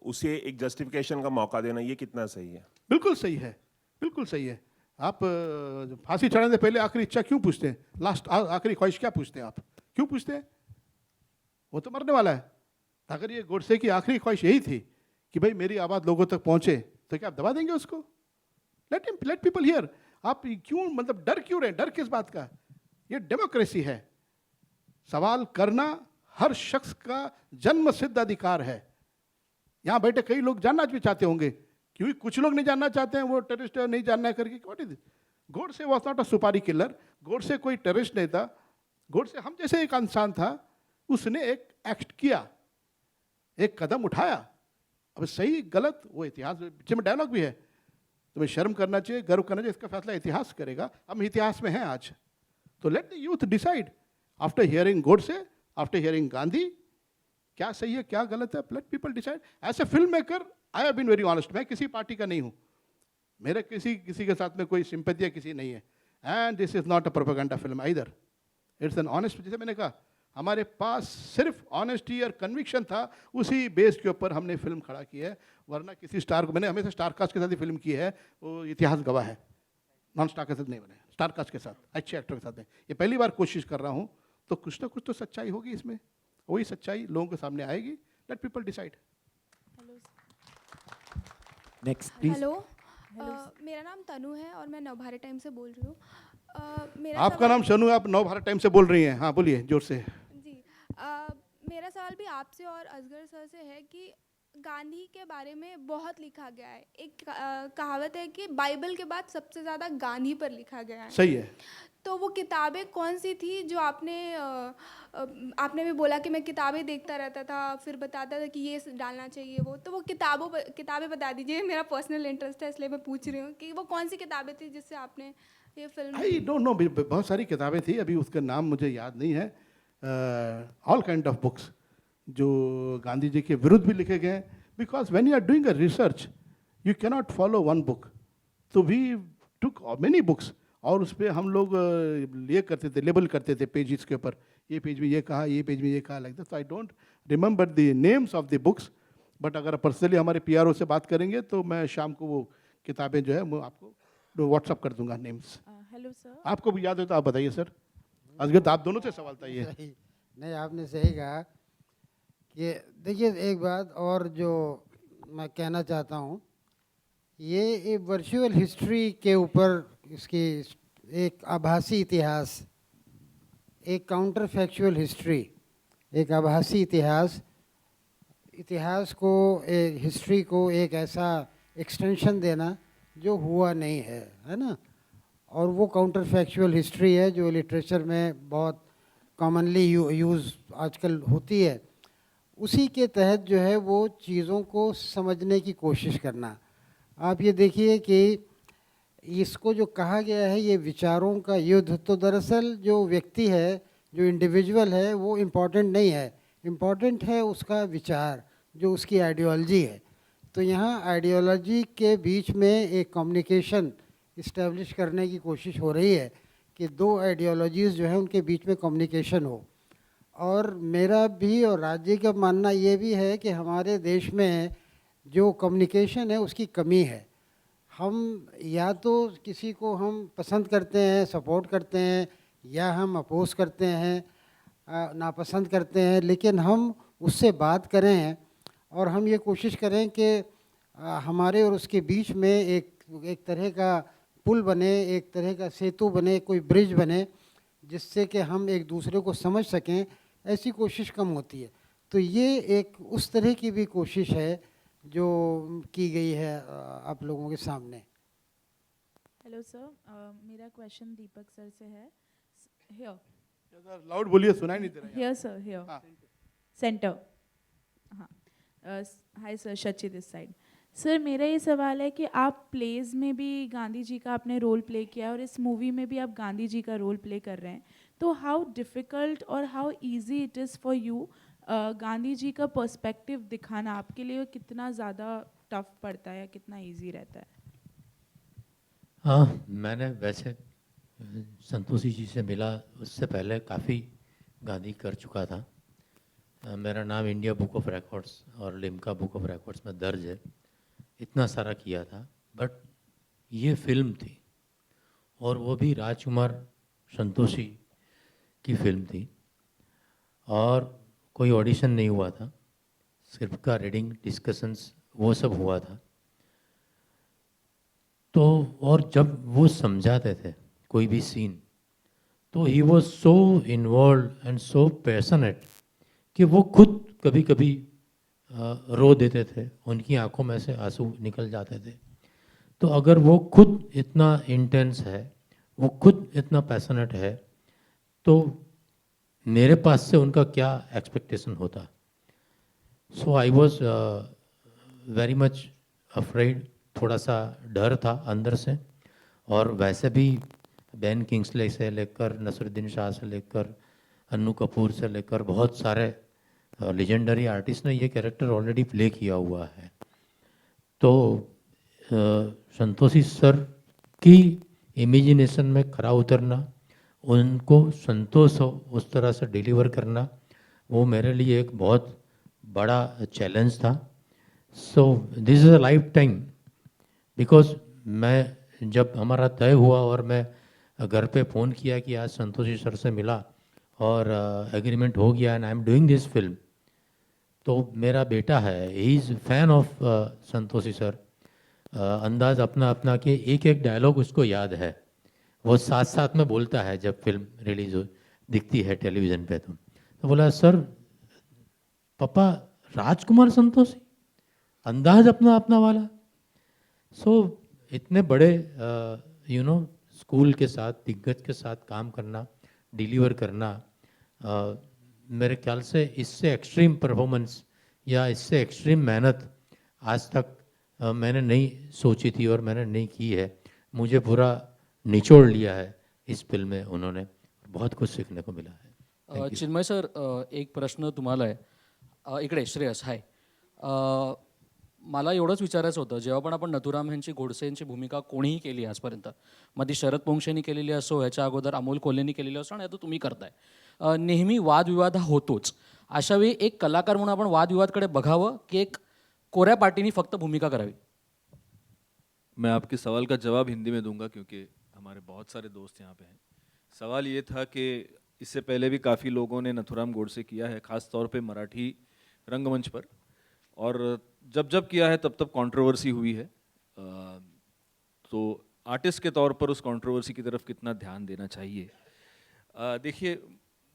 उसे एक जस्टिफिकेशन का मौका देना, ये कितना सही है? बिल्कुल सही है, बिल्कुल सही है। आप फांसी चढ़ाने से पहले आखिरी इच्छा क्यों पूछते हैं? लास्ट आखिरी ख्वाहिश क्या पूछते हैं आप? क्यों पूछते हैं? वो तो मरने वाला है। अगर ये गोडसे की आखिरी ख्वाहिश यही थी कि भाई मेरी आवाज़ लोगों तक पहुंचे, तो क्या आप दबा देंगे उसको? Let people here. आप क्यों, मतलब डर क्यों रहे? डर किस बात का? ये डेमोक्रेसी है। सवाल करना हर शख्स का जन्म सिद्ध अधिकार है। यहाँ बैठे कई लोग जानना भी चाहते होंगे, क्योंकि कुछ लोग नहीं जानना चाहते हैं, वो टेररिस्ट नहीं जानना करके। What is Godse was not a सुपारी किलर। गोडसे कोई टेररिस्ट नहीं था। गोडसे हम जैसे एक इंसान था, उसने एक एक्ट किया, एक कदम उठाया। अब सही गलत वो इतिहास, पीछे में डायलॉग भी है, तुम्हें शर्म करना चाहिए, गर्व करना चाहिए, इसका फैसला इतिहास करेगा। हम इतिहास में हैं आज, तो let the youth decide after hearing Godse, after hearing Gandhi, क्या सही है क्या गलत है। Let people decide. As a film maker I have been very honest. मैं किसी पार्टी का नहीं हूँ, मेरे किसी के साथ में कोई सिंपैथी किसी नहीं है। And this is not a propaganda film either, it's an honest. जैसे मैंने कहा, हमारे पास सिर्फ ऑनेस्टी और कन्विक्शन था, उसी बेस के ऊपर हमने फिल्म खड़ा की है। वरना किसी स्टार को, मैंने हमेशा स्टार कास्ट के साथ ही फिल्म की है, वो इतिहास गवाह है। नॉन स्टार के साथ नहीं बने, स्टार कास्ट के साथ, अच्छे एक्टर के साथ नहीं। ये पहली बार कोशिश कर रहा हूँ, तो कुछ ना कुछ तो सच्चाई होगी इसमें। वही सच्चाई लोगों के सामने आएगी। Late people decide. Next please. Hello, मेरा नाम तनु है और मैं नवभारत टाइम से बोल रही हूँ। आपका नाम शनु है, आप नवभारत टाइम से बोल रही हैं? हाँ बोलिए जोर से। जी, मेरा सवाल भी आपसे और असगर सर से है कि गांधी के बारे में बहुत लिखा गया है। एक कहावत है कि बाइबल के बाद सबसे ज़्यादा गांधी पर लिखा गया है। सही है। तो वो किताबें कौन सी थी जो आपने भी बोला कि मैं किताबें देखता रहता था, फिर बताता था कि ये डालना चाहिए वो, तो वो किताबें बता दीजिए। मेरा पर्सनल इंटरेस्ट है, इसलिए मैं पूछ रही हूँ कि वो कौन सी किताबें थी जिससे आपने ये फिल्म। आई डोंट नो, बहुत सारी किताबें थी, अभी उसका नाम मुझे याद नहीं है। ऑल काइंड ऑफ बुक्स जो गांधी जी के विरुद्ध भी लिखे गए हैं। Because when you are doing a research you cannot follow one book, तो वी टुक मेनी बुक्स, और उस पर हम लोग ये करते थे, लेबल करते थे पेजेस के ऊपर, ये पेज में ये कहा, ये पेज में ये कहा, like that. I don't remember the names of the books, but अगर पर्सनली हमारे पीआरओ से बात करेंगे तो मैं शाम को वो किताबें जो है वो आपको व्हाट्सअप कर दूंगा नेम्स। Hello sir. आपको भी याद हो तो आप बताइए सर। असगर आप दोनों से सवाल था ये। नहीं, आपने सही कहा कि देखिए, एक बात और जो मैं कहना चाहता हूँ, ये वर्चुअल हिस्ट्री के ऊपर इसकी एक आभासी इतिहास, एक काउंटर फैक्चुअल हिस्ट्री, एक आभासी इतिहास को, एक हिस्ट्री को एक ऐसा एक्सटेंशन देना जो हुआ नहीं है ना। और वो काउंटर फैक्चुअल हिस्ट्री है जो लिटरेचर में बहुत कॉमनली यूज़ आजकल होती है। उसी के तहत जो है वो चीज़ों को समझने की कोशिश करना। आप ये देखिए कि इसको जो कहा गया है ये विचारों का युद्ध, तो दरअसल जो व्यक्ति है, जो इंडिविजुअल है, वो इम्पोर्टेंट नहीं है, इम्पोर्टेंट है उसका विचार, जो उसकी आइडियोलॉजी है। तो यहाँ आइडियोलॉजी के बीच में एक कम्युनिकेशन इस्टेब्लिश करने की कोशिश हो रही है कि दो आइडियोलॉजीज़ जो है उनके बीच में कम्युनिकेशन हो। और मेरा भी और राज्य का मानना ये भी है कि हमारे देश में जो कम्युनिकेशन है उसकी कमी है। हम या तो किसी को हम पसंद करते हैं, सपोर्ट करते हैं, या हम अपोज करते हैं, नापसंद करते हैं, लेकिन हम उससे बात करें और हम ये कोशिश करें कि हमारे और उसके बीच में एक तरह का पुल बने, एक तरह का सेतु बने, कोई ब्रिज बने, जिससे कि हम एक दूसरे को समझ सकें। ऐसी कोशिश कम होती है। तो ये एक उस तरह की भी कोशिश है जो की गई है आप लोगों के सामने। हेलो सर, मेरा क्वेश्चन दीपक सर से है। हियर लाउड बोलिए, सुनाई नहीं दे रहा है। Here sir, here centre. हाँ, hi sir, Shachi this side. Sir मेरा ये सवाल है कि आप प्लेज में भी गांधी जी का आपने रोल प्ले किया और इस मूवी में भी आप गांधी जी का रोल प्ले कर रहे हैं, तो हाउ डिफ़िकल्ट और how easy it is for you Gandhi ji का पर्सपेक्टिव दिखाना, आपके लिए कितना ज़्यादा टफ पड़ता है या कितना इजी रहता है? हाँ, मैंने वैसे संतोषी जी से मिला उससे पहले काफ़ी गांधी कर चुका था। मेरा नाम इंडिया बुक ऑफ रिकॉर्ड्स और लिम्का बुक ऑफ रिकॉर्ड्स में दर्ज है, इतना सारा किया था। बट ये फिल्म थी और वो भी राजकुमार संतोषी की फिल्म थी और कोई ऑडिशन नहीं हुआ था, सिर्फ का रीडिंग, डिस्कशंस, वो सब हुआ था। तो और जब वो समझाते थे कोई भी सीन, तो he was so involve and so passionate कि वो खुद कभी कभी रो देते थे, उनकी आंखों में से आंसू निकल जाते थे। तो अगर वो खुद इतना इंटेंस है, वो खुद इतना पैशनेट है, तो मेरे पास से उनका क्या एक्सपेक्टेशन होता। So I was very much afraid, थोड़ा सा डर था अंदर से। और वैसे भी बेन किंग्सले से लेकर नसरुद्दीन शाह से लेकर अन्नू कपूर से लेकर बहुत सारे लेजेंडरी आर्टिस्ट ने ये कैरेक्टर ऑलरेडी प्ले किया हुआ है। तो संतोषी सर की इमेजिनेशन में खरा उतरना, उनको संतोष हो उस तरह से डिलीवर करना, वो मेरे लिए एक बहुत बड़ा चैलेंज था। So this is a life time, because मैं जब हमारा तय हुआ और मैं घर पे फ़ोन किया कि आज संतोषी सर से मिला और एग्रीमेंट हो गया and I am doing this film, तो मेरा बेटा है, he is fan of Santoshi sir. अंदाज़ अपना अपना के एक एक डायलॉग उसको याद है, वो साथ साथ में बोलता है जब फिल्म रिलीज़ हो दिखती है टेलीविज़न पे। तो बोला, सर पापा राजकुमार संतोषी, अंदाज अपना अपना वाला। सो इतने बड़े स्कूल के साथ, दिग्गज के साथ काम करना, डिलीवर करना, मेरे ख्याल से इससे एक्सट्रीम परफॉर्मेंस या इससे एक्सट्रीम मेहनत आज तक मैंने नहीं सोची थी और मैंने नहीं की है। मुझे पूरा निचोड़ लिया है इस फिल्म में उन्होंने, बहुत कुछ सीखने को मिला है। चिन्मय सर, एक प्रश्न तुम्हाला आहे, इकडे श्रेयस, हाय. मला एवढंच विचारायचं होतं, जेव्हा पण आपण नथुराम यांची, गोडसे यांची भूमिका कोणीही केली आजपर्यंत, मग ती शरद पोंक्षेनी केलेली असो, ह्याच्या अगोदर अमोल कोल्हेनी केलेली असो आणि आता तुम्ही करताय, नेहमी वादविवाद हा होतोच. अशावेळी एक कलाकार म्हणून आपण वादविवादकडे बघावं की एक कोऱ्या पार्टीनी फक्त भूमिका करावी? मैं आपके सवाल का जवाब हिंदी में दूंगा क्योंकि हमारे बहुत सारे दोस्त यहाँ पे हैं। सवाल ये था कि इससे पहले भी काफ़ी लोगों ने नथुराम गोडसे किया है, ख़ास तौर पे मराठी रंगमंच पर, और जब जब किया है तब तब कंट्रोवर्सी हुई है। तो आर्टिस्ट के तौर पर उस कंट्रोवर्सी की तरफ कितना ध्यान देना चाहिए? देखिए,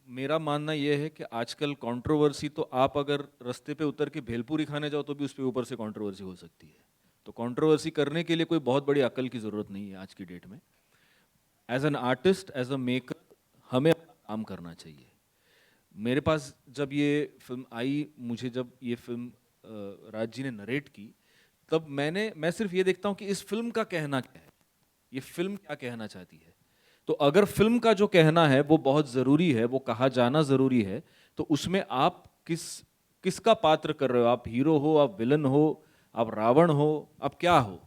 मेरा मानना यह है कि आजकल कंट्रोवर्सी तो आप अगर रास्ते पे उतर के भेलपूरी खाने जाओ तो भी उस पर ऊपर से कंट्रोवर्सी हो सकती है। तो कंट्रोवर्सी करने के लिए कोई बहुत बड़ी अकल की ज़रूरत नहीं है आज की डेट में। As an artist, as a maker, हमें काम करना चाहिए। मेरे पास जब ये फिल्म आई, मुझे जब ये फिल्म राज जी ने नरेट की, तब मैं सिर्फ ये देखता हूँ कि इस फिल्म का कहना क्या है, ये फिल्म क्या कहना चाहती है। तो अगर फिल्म का जो कहना है वो बहुत ज़रूरी है, वो कहा जाना ज़रूरी है, तो उसमें आप किसका पात्र कर रहे हो, आप हीरो हो, आप विलन हो, आप रावण हो, आप क्या हो,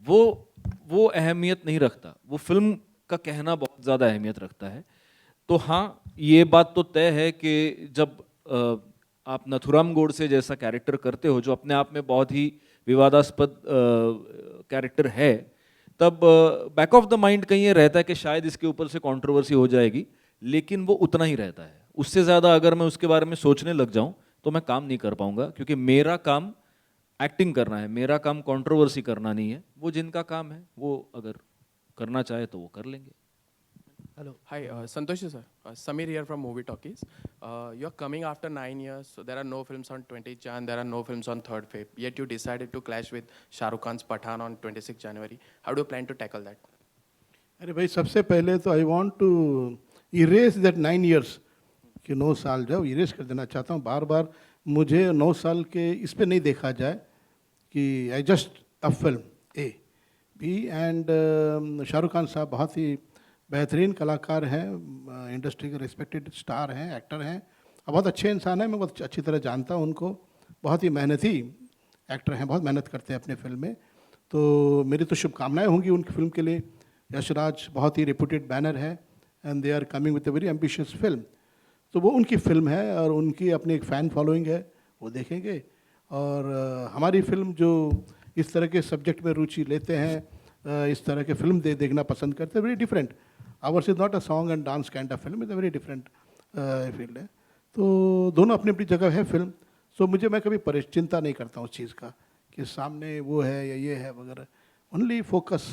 वो अहमियत नहीं रखता, वो फिल्म का कहना बहुत ज़्यादा अहमियत रखता है। तो हाँ, ये बात तो तय है कि जब आप नथुराम गोडसे जैसा कैरेक्टर करते हो, जो अपने आप में बहुत ही विवादास्पद कैरेक्टर है, तब बैक ऑफ द माइंड कहीं ये रहता है कि शायद इसके ऊपर से कंट्रोवर्सी हो जाएगी, लेकिन वो उतना ही रहता है। उससे ज़्यादा अगर मैं उसके बारे में सोचने लग जाऊं तो मैं काम नहीं कर पाऊंगा, क्योंकि मेरा काम एक्टिंग करना है, मेरा काम कंट्रोवर्सी करना नहीं है। वो जिनका काम है वो अगर करना चाहे तो वो कर लेंगे। Hello. Hi, Santoshi sir. Samir here from Movie Talkies. You're coming after 9 years, so there are no films on 20th Jan, there are no films on 3rd Feb. Yet you decided to clash with Shah Rukh Khan's Pathaan on 26th January. How do you plan to tackle that? अरे भाई, सबसे पहले तो I want to erase that 9 years कि 9 साल जो इरेज कर देना चाहता हूँ। बार बार मुझे 9 साल के इस पे नहीं देखा जाए कि I just a film A B. And Shahrukh Khan साहब बहुत ही बेहतरीन कलाकार हैं, इंडस्ट्री के रिस्पेक्टेड स्टार हैं, एक्टर हैं, और बहुत अच्छे इंसान हैं। मैं बहुत अच्छी तरह जानता हूँ उनको। बहुत ही मेहनती एक्टर हैं, बहुत मेहनत करते हैं अपने फिल्म में। तो मेरी तो शुभकामनाएं होंगी उनकी फिल्म के लिए। यशराज बहुत ही रेपुटेड बैनर है and they are coming with a very ambitious film. तो वो उनकी फिल्म है और उनकी अपनी एक फ़ैन फॉलोइंग है, वो देखेंगे। और हमारी फिल्म जो इस तरह के सब्जेक्ट में रुचि लेते हैं, इस तरह के फिल्म देखना पसंद करते हैं, very different. Hours is not a song and dance kind of film, is a very different field है। तो दोनों अपनी अपनी जगह है फिल्म। सो मैं कभी चिंता नहीं करता हूँ उस चीज़ का कि सामने वो है या ये है वगैरह। ओनली फोकस,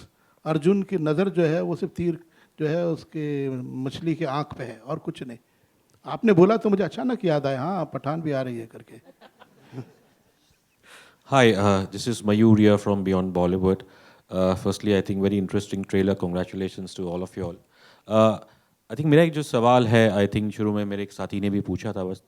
अर्जुन की नज़र जो है वो सिर्फ तीर जो है उसके मछली के आँख पे है और कुछ नहीं। आपने बोला तो मुझे अचानक याद आया, हाँ पठान भी आ रही है करके। Hi, this is Mayur here from Beyond Bollywood. Firstly, I think very interesting trailer. Congratulations to all of you all. I think मेरा एक जो सवाल है, I think शुरू में मेरे एक साथी ने भी पूछा था बस,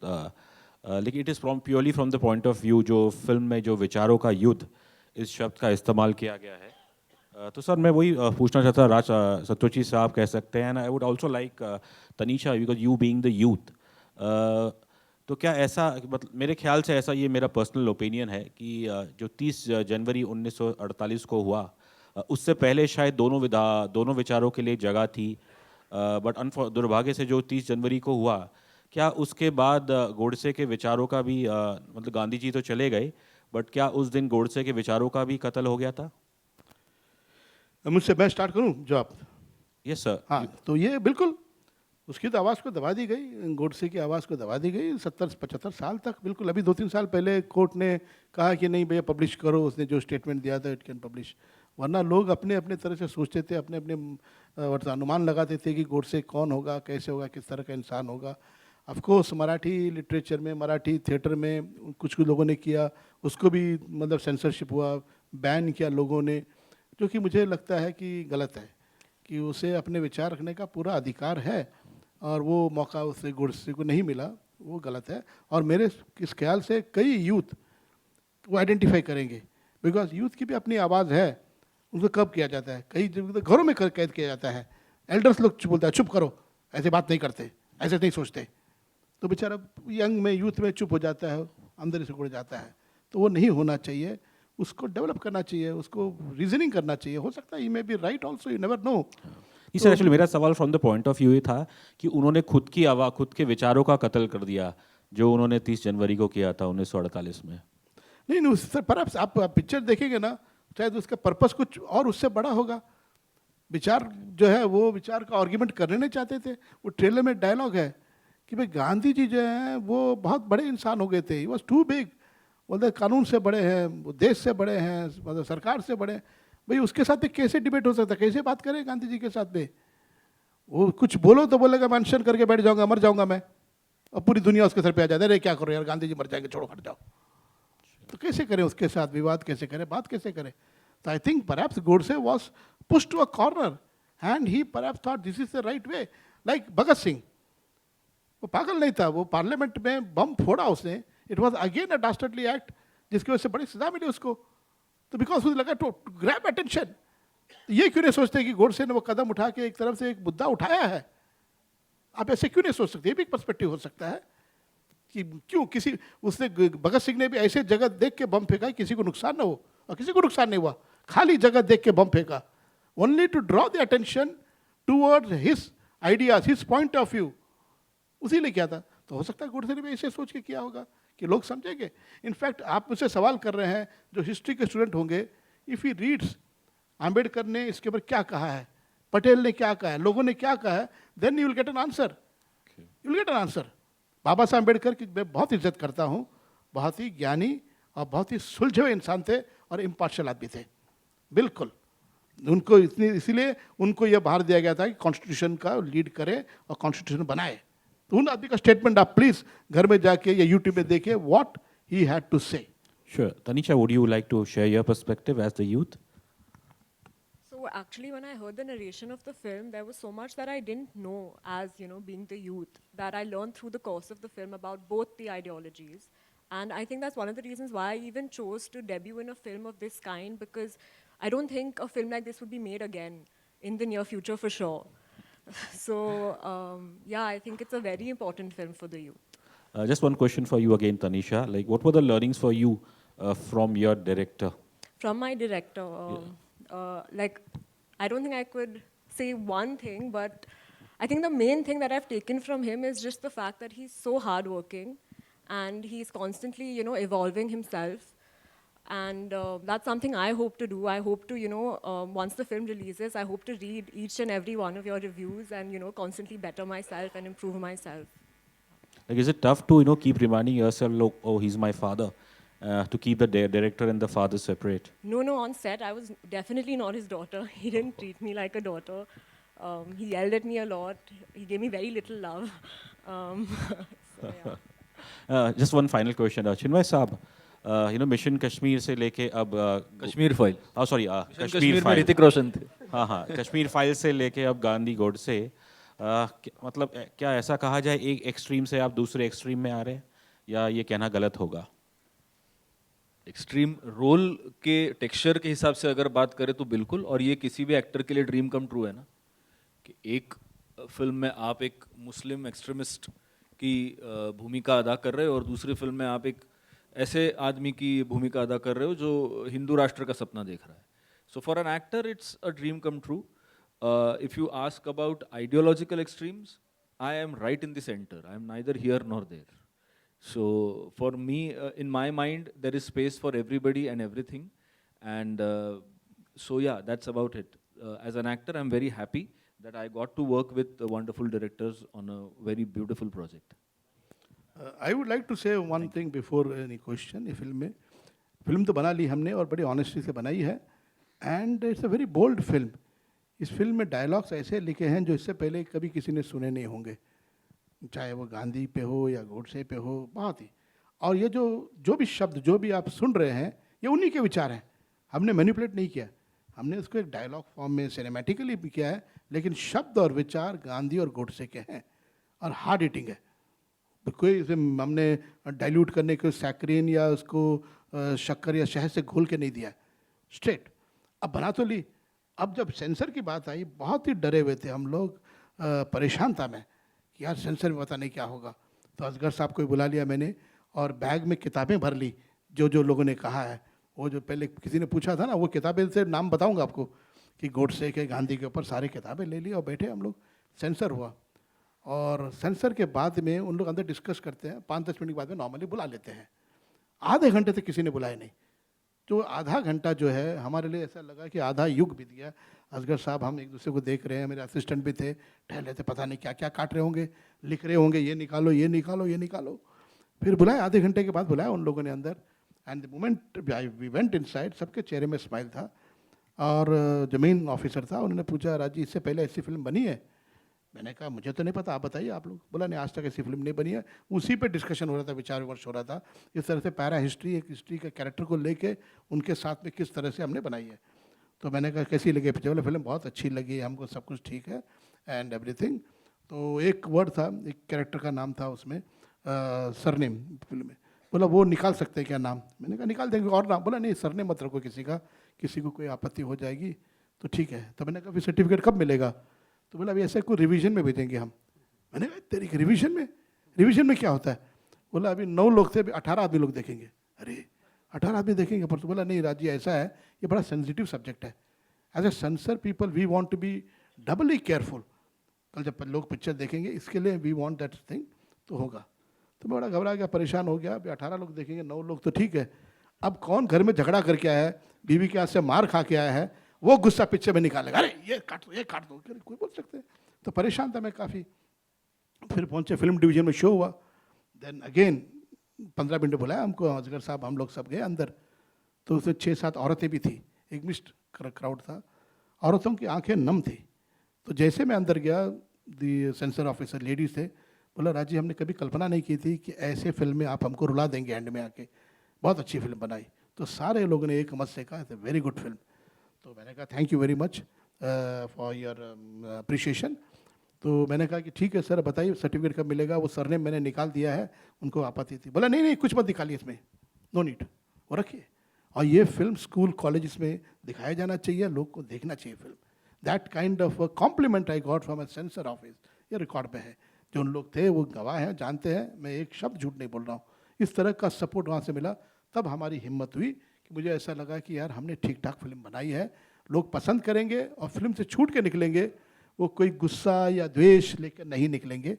लेकिन it is purely from the point of view जो फिल्म में जो विचारों का युद्ध इस शब्द का इस्तेमाल किया गया है। तो सर मैं वही पूछना चाहता राज सतोची साहब कह सकते हैं, and I would also like Tanisha, because you being the youth, तो क्या ऐसा, मतलब मेरे ख्याल से ऐसा, ये मेरा पर्सनल ओपिनियन है कि जो 30 जनवरी 1948 को हुआ, उससे पहले शायद दोनों विचारों के लिए जगह थी, बट दुर्भाग्य से जो 30 जनवरी को हुआ, क्या उसके बाद गोडसे के विचारों का भी मतलब गांधी जी तो चले गए, बट क्या उस दिन गोडसे के विचारों का भी कत्ल हो गया था? मुझसे मैं स्टार्ट करूं जवाब? Yes sir. हाँ, तो ये बिल्कुल उसकी तो आवाज़ को दबा दी गई, गोडसे की आवाज़ को दबा दी गई 70-75 साल तक। बिल्कुल अभी 2-3 साल पहले कोर्ट ने कहा कि नहीं भैया पब्लिश करो, उसने जो स्टेटमेंट दिया था इट कैन पब्लिश। वरना लोग अपने अपने तरह से सोचते थे, अपने अपने अनुमान लगाते थे कि गोडसे कौन होगा, कैसे होगा, किस तरह का इंसान होगा। ऑफकोर्स मराठी लिटरेचर में, मराठी थिएटर में कुछ लोगों ने किया, उसको भी मतलब सेंसरशिप हुआ, बैन किया लोगों ने, जो कि मुझे लगता है कि गलत है, कि उसे अपने विचार रखने का पूरा अधिकार है और वो मौका उसे गोडसे को नहीं मिला, वो गलत है। और मेरे इस ख्याल से कई यूथ वो आइडेंटिफाई करेंगे, बिकॉज यूथ की भी अपनी आवाज़ है। उनको कब किया जाता है, कई घरों में कैद किया जाता है, एल्डर्स लोग बोलते हैं चुप करो, ऐसे बात नहीं करते, ऐसे नहीं सोचते, तो बेचारा यंग में, यूथ में चुप हो जाता है, अंदर से उड़ जाता है। तो वो नहीं होना चाहिए, उसको डेवलप करना चाहिए, उसको रीजनिंग करना चाहिए। हो सकता है he may be right also, you never know. नहीं सर, एक्चुअली मेरा सवाल from the point of view ये था कि उन्होंने खुद की आवाज़, खुद के विचारों का कत्ल कर दिया, जो उन्होंने 30 जनवरी को किया था 1948 में। नहीं सर, पर आप पिक्चर देखेंगे ना, शायद उसका पर्पस कुछ और उससे बड़ा होगा। विचार जो है वो विचार का आर्ग्यूमेंट करने नहीं चाहते थे। वो ट्रेलर में डायलॉग है कि भाई गांधी जी जो हैं वो बहुत बड़े इंसान हो गए थे, ही वॉज टू बिग, बोलते कानून से बड़े हैं, वो देश से बड़े हैं, मतलब सरकार से बड़े हैं। भाई उसके साथ में कैसे डिबेट हो सकता है, कैसे बात करें गांधी जी के साथ में? वो कुछ बोलो तो बोलेगा मेंशन करके बैठ जाऊंगा, मर जाऊंगा मैं, और पूरी दुनिया उसके सर पे आ जाती है, अरे क्या करो यार, गांधी जी मर जाएंगे, छोड़ो हट जाओ। तो कैसे करें उसके साथ विवाद, कैसे करें, बात कैसे करें? तो I think perhaps Godse was pushed to a corner and he perhaps thought this is the right way, like Bhagat Singh. वो पागल नहीं था, वो पार्लियामेंट में बम फोड़ा उसने, it was again a dastardly act जिसकी वजह से बड़ी सजा मिली उसको। तो बिकॉज मुझे लगा टू ग्रैब अटेंशन। ये क्यों नहीं सोचते कि गोडसे ने वो कदम उठा के एक तरफ से एक मुद्दा उठाया है? आप ऐसे क्यों नहीं सोच सकते? ये भी एक पर्सपेक्टिव हो सकता है कि क्यों किसी उसने भगत सिंह ने भी ऐसे जगह देख के बम फेंका किसी को नुकसान ना हो, और किसी को नुकसान नहीं हुआ, खाली जगह देख के बम फेंका, only to draw the attention towards his ideas, his point of view, उसी लिए किया था। तो हो सकता है गोडसे ने भी ऐसे सोच के किया होगा कि लोग समझेंगे। इनफैक्ट आप मुझसे सवाल कर रहे हैं जो हिस्ट्री के स्टूडेंट होंगे, इफ़ ही रीड्स आम्बेडकर ने इसके ऊपर क्या कहा है, पटेल ने क्या कहा है, लोगों ने क्या कहा है, then you will get an answer, you will get an answer. Baba Saheb Ambedkar की मैं बहुत इज्जत करता हूँ, बहुत ही ज्ञानी और बहुत ही सुलझे हुए इंसान थे और इम्पार्शियल आदमी थे, बिल्कुल। उनको इसीलिए उनको यह भार दिया गया था कि कॉन्स्टिट्यूशन का लीड करें और कॉन्स्टिट्यूशन बनाए। तो उन आदमी का स्टेटमेंट आप प्लीज घर में जाके या यूट्यूब में देखिए, व्हाट ही हैड टू से। Sure. Tanisha, would you like to share your perspective as the youth? So actually, when I heard the narration of the film, there was so much that I didn't know as, you know, being the youth, that I learned through the course of the film about both the ideologies. And I think that's one of the reasons why I even chose to debut in a film of this kind, because I don't think a film like this would be made again in the near future for sure. So yeah, I think it's a very important film for the youth. Just one question for you again, Tanisha. Like, what were the learnings for you from your director? From my director, like, I don't think I could say one thing, but I think the main thing that I've taken from him is just the fact that he's so hardworking and he's constantly, you know, evolving himself. And that's something I hope to do. I hope to, you know, once the film releases, I hope to read each and every one of your reviews and, you know, constantly better myself and improve myself. Like, is it tough to, you know, keep reminding yourself, look, oh, he's my father, to keep the director and the father separate? No, on set, I was definitely not his daughter. He didn't treat me like a daughter. He yelled at me a lot. He gave me very little love. So, yeah. Just one final question, Chinmay Saab. You know, mission Kashmir से लेके अब कश्मीर फाइल, सॉरी कश्मीर में ऋतिक रोशन थे। हाँ, कश्मीर फाइल से लेके अब गांधी गोडसे, मतलब क्या ऐसा कहा जाए एक एक्सट्रीम से आप दूसरे एक्सट्रीम में आ रहे हैं, या ये कहना गलत होगा? एक्सट्रीम रोल के टेक्सचर के हिसाब से अगर बात करें तो बिल्कुल, और ये किसी भी एक्टर के लिए ड्रीम कम ट्रू है ना, कि एक फिल्म में आप एक मुस्लिम एक्सट्रीमिस्ट की भूमिका अदा कर रहे हो और दूसरी फिल्म में आप एक ऐसे आदमी की भूमिका अदा कर रहे हो जो हिंदू राष्ट्र का सपना देख रहा है. So for an actor it's a dream come true. If you ask about ideological extremes, I am right in the center. I am neither here nor there. So for me, in my mind, there is space for everybody and everything. And so yeah, that's about it. As an actor, I'm very happy that I got to work with wonderful directors on a very beautiful project. I would like to say one thing before any question. ये फिल्म तो बना ली हमने और बड़ी ऑनेस्टी से बनाई है. And it's a very bold film. इस फिल्म में डायलॉग्स ऐसे लिखे हैं जो इससे पहले कभी किसी ने सुने नहीं होंगे, चाहे वो गांधी पे हो या गोडसे पे हो, बहुत ही. और ये जो भी शब्द जो भी आप सुन रहे हैं ये उन्हीं के विचार हैं. हमने मैनिपुलेट नहीं किया, हमने उसको एक डायलॉग फॉर्म में सिनेमैटिकली भी किया है, लेकिन शब्द और विचार गांधी और गोडसे के हैं और हार्ड हिटिंग है. कोई हमने डाइल्यूट करने के सैक्रीन या उसको शक्कर या शहद से घोल के नहीं दिया, स्ट्रेट. अब बना तो ली. अब जब सेंसर की बात आई बहुत ही डरे हुए थे हम लोग, परेशान था मैं कि यार सेंसर में पता नहीं क्या होगा. तो असगर साहब को बुला लिया मैंने और बैग में किताबें भर ली जो लोगों ने कहा है. वो जो पहले किसी ने पूछा था ना, वो किताबें से नाम बताऊंगा आपको कि गोडसे के गांधी के ऊपर सारी किताबें ले ली और बैठे हम लोग. सेंसर हुआ और सेंसर के बाद में उन लोग अंदर डिस्कस करते हैं. 5-10 मिनट के बाद में नॉर्मली बुला लेते हैं. आधे घंटे तक किसी ने बुलाया नहीं. जो आधा घंटा जो है हमारे लिए ऐसा लगा कि आधा युग बीत गया. असगर साहब हम एक दूसरे को देख रहे हैं, मेरे असिस्टेंट भी थे, ठहरे थे, पता नहीं क्या क्या काट रहे होंगे, लिख रहे होंगे, ये निकालो ये निकालो ये निकालो. फिर बुलाया, आधे घंटे के बाद बुलाया उन लोगों ने अंदर. And the moment we went inside, सबके चेहरे में स्माइल था. और जो मेन ऑफिसर था उन्होंने पूछा, राजी इससे पहले ऐसी फिल्म बनी है? मैंने कहा मुझे तो नहीं पता, आप बताइए आप लोग. बोला नहीं, आज तक ऐसी फिल्म नहीं बनी है. उसी पे डिस्कशन हो रहा था, विचार विमर्श हो रहा था. इस तरह से पैरा हिस्ट्री, एक हिस्ट्री के कैरेक्टर को लेके उनके साथ में किस तरह से हमने बनाई है. तो मैंने कहा कैसी लगी? बोले फिल्म बहुत अच्छी लगी हमको, सब कुछ ठीक है एंड एवरीथिंग. तो एक वर्ड था, एक कैरेक्टर का नाम था उसमें, सरनेम फिल्म में। बोला वो निकाल सकते हैं क्या नाम? मैंने कहा निकाल देंगे, और नाम? बोला नहीं सरनेम मत रखो किसी का, किसी को कोई आपत्ति हो जाएगी तो ठीक है। तो मैंने कहा फिर सर्टिफिकेट कब मिलेगा? तो बोला अभी ऐसे कोई रिवीजन में भेजेंगे हम। मैंने कहा तेरी रिवीजन में? रिवीजन में क्या होता है? बोला अभी 9 लोग थे, अभी 18 आदमी लोग देखेंगे। अरे 18 आदमी देखेंगे पर? तो बोला नहीं राजी ऐसा है, ये बड़ा सेंसिटिव सब्जेक्ट है। As a censor people we want to be doubly careful. कल जब लोग पिक्चर देखेंगे इसके लिए वी वांट दैट थिंग, तो होगा। तो मैं बड़ा घबरा गया, परेशान हो गया। अभी 18 लोग देखेंगे, 9 लोग तो ठीक है, अब कौन घर में झगड़ा करके आया है, बीवी के हाथ से मार खा के आया है, वो गुस्सा पिक्चर में निकालेगा, अरे ये काट दो, ये काट दो, कोई बोल सकते हैं। तो परेशान था मैं काफ़ी। फिर पहुंचे फिल्म डिवीजन में, शो हुआ। देन अगेन 15 मिनट बुलाया हमको असगर साहब, हम लोग सब गए अंदर। तो उसमें 6-7 औरतें भी थी, एक मिक्स्ड क्राउड था। औरतों की आंखें नम थी। तो जैसे मैं अंदर गया, दी सेंसर ऑफिसर लेडीज थे, बोला राजी हमने कभी कल्पना नहीं की थी कि ऐसे फिल्म में आप हमको रुला देंगे एंड में आके, बहुत अच्छी फिल्म बनाई। तो सारे लोगों ने एक मत से कहा it's a very good film. तो मैंने कहा thank you very much for your appreciation. तो मैंने कहा कि ठीक है सर बताइए सर्टिफिकेट कब मिलेगा? वो सर ने मैंने निकाल दिया है, उनको आपत्ति थी। बोला नहीं नहीं कुछ मत निकालिए इसमें, नो नीड, वो रखिए। और ये फिल्म स्कूल कॉलेज में दिखाया जाना चाहिए, लोग को देखना चाहिए film. That kind of compliment I got from a sensor office. ये रिकॉर्ड पे है, जो उन लोग थे वो गवाह हैं, जानते हैं, मैं एक शब्द झूठ नहीं बोल रहा हूँ। इस तरह का सपोर्ट वहाँ से मिला, तब हमारी हिम्मत हुई कि मुझे ऐसा लगा कि यार हमने ठीक ठाक फिल्म बनाई है, लोग पसंद करेंगे और फिल्म से छूट के निकलेंगे, वो कोई गुस्सा या द्वेष लेकर नहीं निकलेंगे।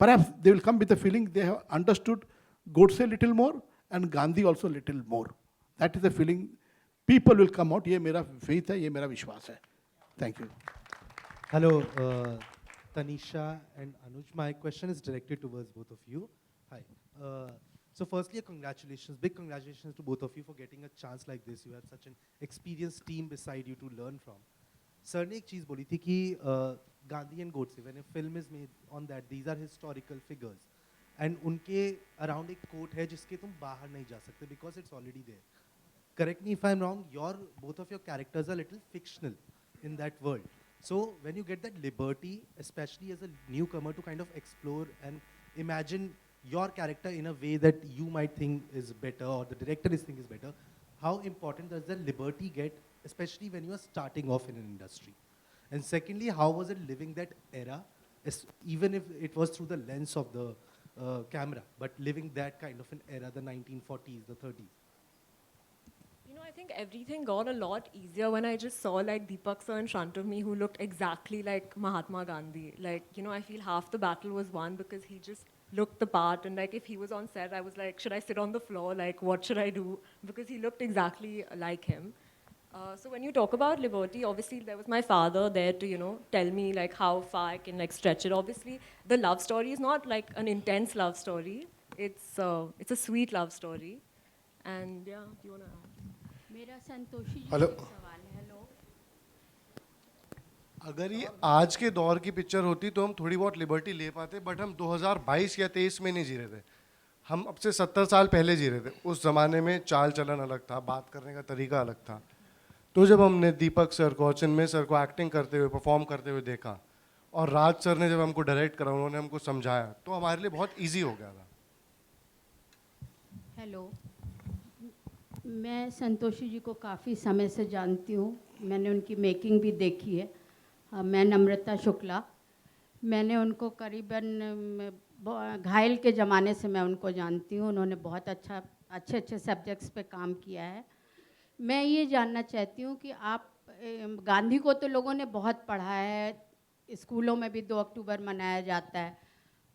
Perhaps they will come with the feeling they have understood Godse little more and Gandhi also little more. That is the feeling people will come out. ये मेरा faith है, ये मेरा विश्वास है। Thank you. Hello, Tanisha and Anuj. My question is directed towards both of you. Hi. So firstly, congratulations, big congratulations to both of you for getting a chance like this. You have such an experienced team beside you to learn from. Sir ने एक चीज़ बोली थी कि Gandhi and Godse, when a film is made on that, these are historical figures, and उनके अराउंड एक कोट है जिसके तुम बाहर नहीं जा सकते because it's already there. Correct me if I am wrong, your both of your characters are little fictional in that world. So when you get that liberty, especially as a newcomer, to kind of explore and imagine your character in a way that you might think is better or the director is think is better, how important does the liberty get, especially when you are starting off in an industry? And secondly, how was it living that era, even if it was through the lens of the camera, but living that kind of an era, the 1940s, the 30s? You know, I think everything got a lot easier when I just saw like Deepak sir in front of me who looked exactly like Mahatma Gandhi. Like, you know, I feel half the battle was won because he just looked the part, and like if he was on set, I was like, should I sit on the floor? Like, what should I do? Because he looked exactly like him. So when you talk about liberty, obviously there was my father there to, you know, tell me like how far I can like stretch it. Obviously, the love story is not like an intense love story. It's a sweet love story. And yeah, do you wanna add? मेरा संतोषी जी हेलो। से सवाल है। हेलो। अगर ये आज के दौर की पिक्चर होती तो हम थोड़ी बहुत लिबर्टी ले पाते, बट हम 2022 या 23 में नहीं जी रहे थे, हम अब से 70 साल पहले जी रहे थे। उस ज़माने में चाल चलन अलग था, बात करने का तरीका अलग था। तो जब हमने दीपक सर को और चिन्मय सर को एक्टिंग करते हुए, परफॉर्म करते हुए देखा, और राज सर ने जब हमको डायरेक्ट करा, उन्होंने हमको समझाया, तो हमारे लिए बहुत ईजी हो गया था। हेलो, मैं संतोषी जी को काफ़ी समय से जानती हूँ, मैंने उनकी मेकिंग भी देखी है। मैं नम्रता शुक्ला, मैंने उनको करीबन घायल के ज़माने से मैं उनको जानती हूँ। उन्होंने बहुत अच्छे सब्जेक्ट्स पे काम किया है। मैं ये जानना चाहती हूँ कि आप गांधी को तो लोगों ने बहुत पढ़ा है, स्कूलों में भी 2 अक्टूबर मनाया जाता है,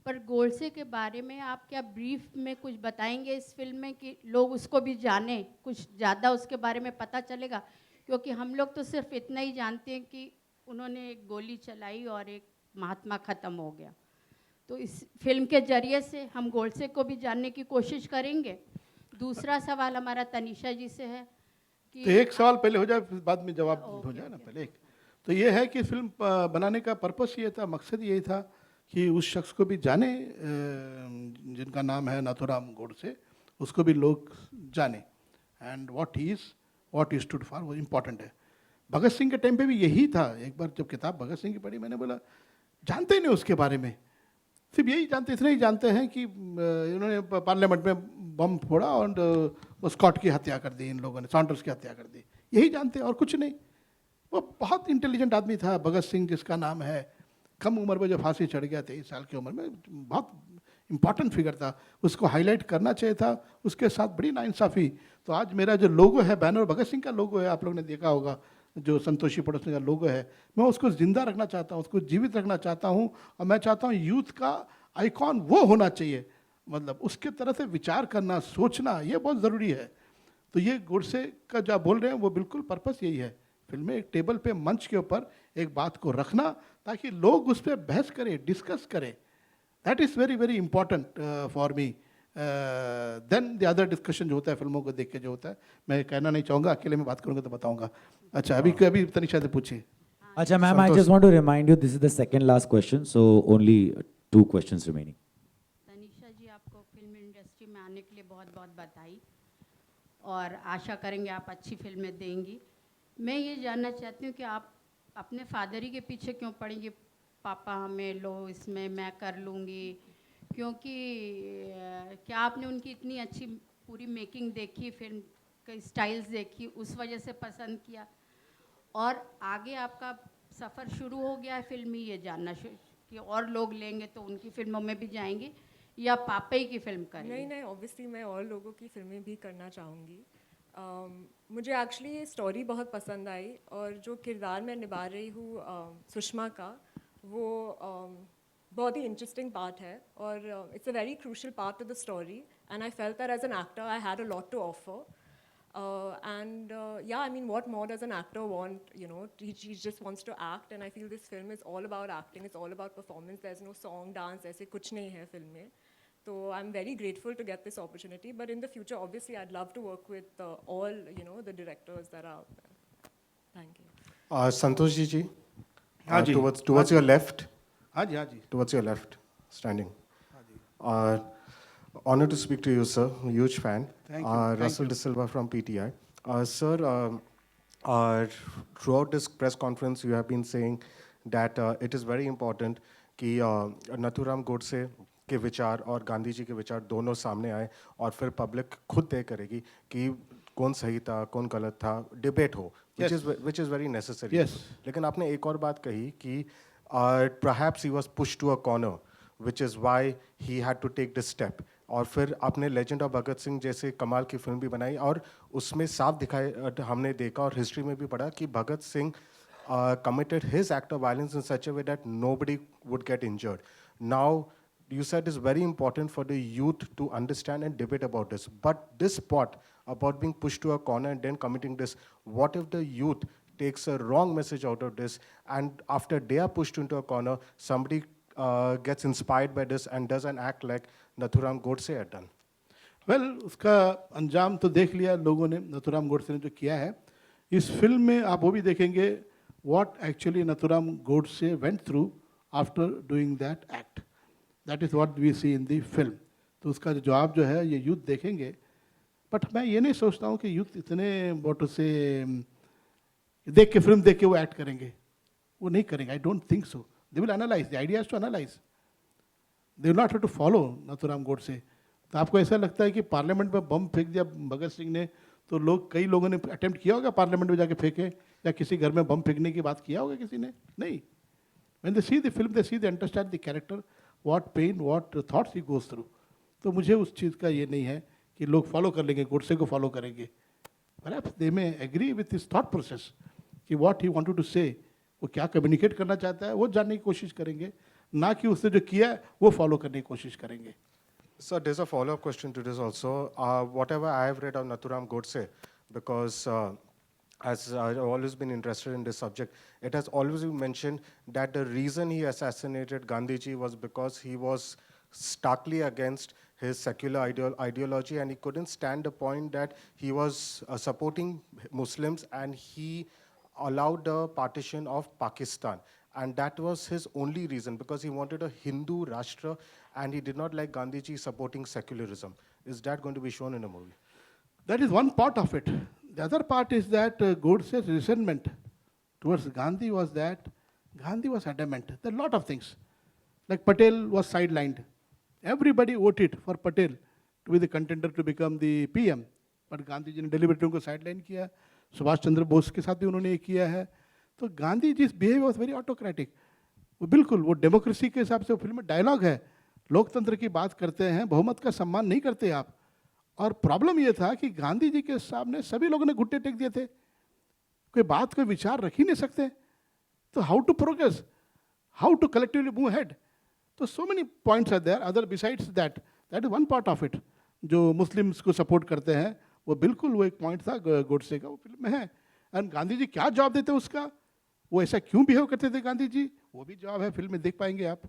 पर गोडसे के बारे में आप क्या ब्रीफ में कुछ बताएंगे इस फिल्म में कि लोग उसको भी जानें, कुछ ज़्यादा उसके बारे में पता चलेगा? क्योंकि हम लोग तो सिर्फ इतना ही जानते हैं कि उन्होंने एक गोली चलाई और एक महात्मा ख़त्म हो गया। तो इस फिल्म के ज़रिए से हम गोडसे को भी जानने की कोशिश करेंगे। दूसरा सवाल हमारा तनीषा जी से है कि तो एक सवाल पहले हो जाए, बाद में जवाब हो जाए ना। पहले एक तो ये है कि फिल्म बनाने का पर्पस ये था, मकसद यही था कि उस शख्स को भी जाने जिनका नाम है नाथूराम गोडसे, उसको भी लोग जाने, and what he stood for, वो इम्पॉर्टेंट है। भगत सिंह के टाइम पे भी यही था। एक बार जब किताब भगत सिंह की पढ़ी, मैंने बोला जानते ही नहीं उसके बारे में, सिर्फ यही जानते, इतना ही जानते हैं कि इन्होंने पार्लियामेंट में बम फोड़ा और वो स्कॉट की हत्या कर दी, इन लोगों ने सॉन्डर्स की हत्या कर दी, यही जानते हैं और कुछ नहीं। वो बहुत इंटेलिजेंट आदमी था, भगत सिंह जिसका नाम है, कम उम्र में जो फांसी चढ़ गया 23 साल की उम्र में, बहुत इंपॉर्टेंट फिगर था, उसको हाईलाइट करना चाहिए था, उसके साथ बड़ी नाइंसाफ़ी। तो आज मेरा जो लोगो है, बैनर भगत सिंह का लोगो है, आप लोगों ने देखा होगा, जो संतोषी पड़ोसी का लोगो है, मैं उसको ज़िंदा रखना चाहता हूँ, उसको जीवित रखना चाहता हूँ, और मैं चाहता हूँ यूथ का आइकॉन वो होना चाहिए, मतलब उसके तरह से विचार करना, सोचना, ये बहुत ज़रूरी है। तो ये गोडसे का जो आप बोल रहे हैं वो बिल्कुल पर्पस यही है, फिल्म में एक टेबल पे, मंच के ऊपर एक बात को रखना ताकि लोग उस पर बहस करें, डिस्कस करें। That is very very important for me then the other discussion जो होता है फिल्मों को देख के जो होता है। मैं कहना नहीं चाहूँगा, अकेले में बात करूँगा तो बताऊँगा। अच्छा, अभी तनिषा से पूछिए। अच्छा ma'am, I just want to remind you this is the second last question, so only 2 questions remaining. Tanisha ji, आपको फिल्म इंडस्ट्री में आने के लिए बहुत बहुत बधाई, और आशा करेंगे आप अच्छी फिल्में देंगी। मैं ये जानना चाहती हूँ कि आप अपने फादर ही के पीछे क्यों पड़ेंगे, पापा हमें लो इसमें, मैं कर लूँगी, क्योंकि क्या आपने उनकी इतनी अच्छी पूरी मेकिंग देखी, फिल्म के स्टाइल्स देखी, उस वजह से पसंद किया, और आगे आपका सफ़र शुरू हो गया है फिल्मी, ये जानना कि और लोग लेंगे तो उनकी फिल्मों में भी जाएंगे या पापा ही की फिल्म करेंगे? नहीं नहीं, ऑब्वियसली मैं और लोगों की फिल्में भी करना चाहूँगी। मुझे एक्चुअली ये स्टोरी बहुत पसंद आई, और जो किरदार मैं निभा रही हूँ सुषमा का, वो बहुत ही इंटरेस्टिंग पार्ट है, और it's a very crucial part to the story, and I felt that as an actor I had a lot to offer. Yeah, I mean, what more does an actor want? You know, he just wants to act, and I feel this film is all about acting. It's all about performance. There's no song, dance, ऐसे कुछ नहीं है फिल्म में. So I'm very grateful to get this opportunity. But in the future, obviously, I'd love to work with all, you know, the directors that are out there. Thank you. Santosh ji, हाँ जी, towards your left. हाँ जी, towards your left, standing. Honor to speak to you, sir. Huge fan. Thank you. Russell De Silva from PTI. Sir, throughout this press conference, you have been saying that it is very important कि नथुराम गोडसे के विचार और गांधी जी के विचार दोनों सामने आए, और फिर पब्लिक खुद तय करेगी कि कौन सही था, कौन गलत था, डिबेट हो, which is very necessary. Yes. लेकिन आपने एक और बात कही कि perhaps he was pushed to a corner, which is why he had to take this step. और फिर आपने लेजेंड ऑफ भगत सिंह जैसे कमाल की फिल्म भी बनाई, और उसमें साफ दिखाई हमने देखा और हिस्ट्री में भी पढ़ा कि Bhagat Singh committed his act of violence in such a way that nobody would get injured. Now, you said it's very important for the youth to understand and debate about this. But this part about being pushed to a corner and then committing this, what if the youth takes a wrong message out of this, and after they are pushed into a corner, somebody gets inspired by this and does an act like Nathuram Godse had done? Well, उसका अंजाम तो देख लिया लोगों ने, नथुराम गोडसे ने जो किया है। इस फिल्म में आप वो भी देखेंगे what actually Nathuram Godse went through after doing that act. That is what we see in the film. तो उसका जवाब जो है ये यूथ देखेंगे। बट मैं ये नहीं सोचता हूँ कि यूथ इतने वोटों से देख के फिल्म देख के वो एक्ट करेंगे, वो नहीं करेंगे। I don't think so. They will analyse, the idea is to analyse, they will not have to follow Nathuram Godse. तो आपको ऐसा लगता है कि पार्लियामेंट में बम फेंक दिया भगत सिंह ने, तो कई लोगों ने अटेम्प्ट किया होगा पार्लियामेंट में जाके फेंके, या किसी घर में बम फेंकने की बात किया होगा किसी ने? नहीं। When they see the film, they understand the character, what pain, what thoughts he goes through. तो मुझे उस चीज़ का ये नहीं है कि लोग फॉलो कर लेंगे, गोडसे को फॉलो करेंगे। Perhaps they may agree with his thought process कि what he wanted to say, वो क्या कम्युनिकेट करना चाहता है वो जानने की कोशिश करेंगे, ना कि उसने जो किया है वो फॉलो करने की कोशिश करेंगे। So there's a follow-up question to this also. Whatever I have read of Nathuram Godse, because as I've always been interested in this subject, it has always been mentioned that the reason he assassinated Gandhiji was because he was starkly against his secular ideology, and he couldn't stand the point that he was supporting Muslims, and he allowed the partition of Pakistan. And that was his only reason, because he wanted a Hindu Rashtra, and he did not like Gandhiji supporting secularism. Is that going to be shown in the movie? That is one part of it. The other part is that Godse's resentment towards Gandhi was that Gandhi was adamant. There are a lot of things. Like Patel was sidelined. Everybody voted for Patel to be the contender to become the PM. But Gandhi ji ने deliberately उनको sideline किया. सुभाष चंद्र बोस के साथ भी उन्होंने ये किया है. तो Gandhi ji behavior was very autocratic. वो बिल्कुल वो डेमोक्रेसी के हिसाब से फिल्म में डायलॉग है, लोकतंत्र की बात करते हैं, बहुमत का सम्मान नहीं करते आप. और प्रॉब्लम ये था कि गांधी जी के सामने सभी लोगों ने घुटने टेक दिए थे, कोई बात कोई विचार रख ही नहीं सकते. तो how to progress, how to collectively move head. तो so many points are there other besides that. That is one part of it. जो मुस्लिम्स को सपोर्ट करते हैं वो बिल्कुल वो एक पॉइंट था गोडसे का, वो फिल्म में है. एंड गांधी जी क्या जवाब देते उसका, वो ऐसा क्यों बिहेव करते थे गांधी जी, वो भी जवाब है, फिल्म में देख पाएंगे आप.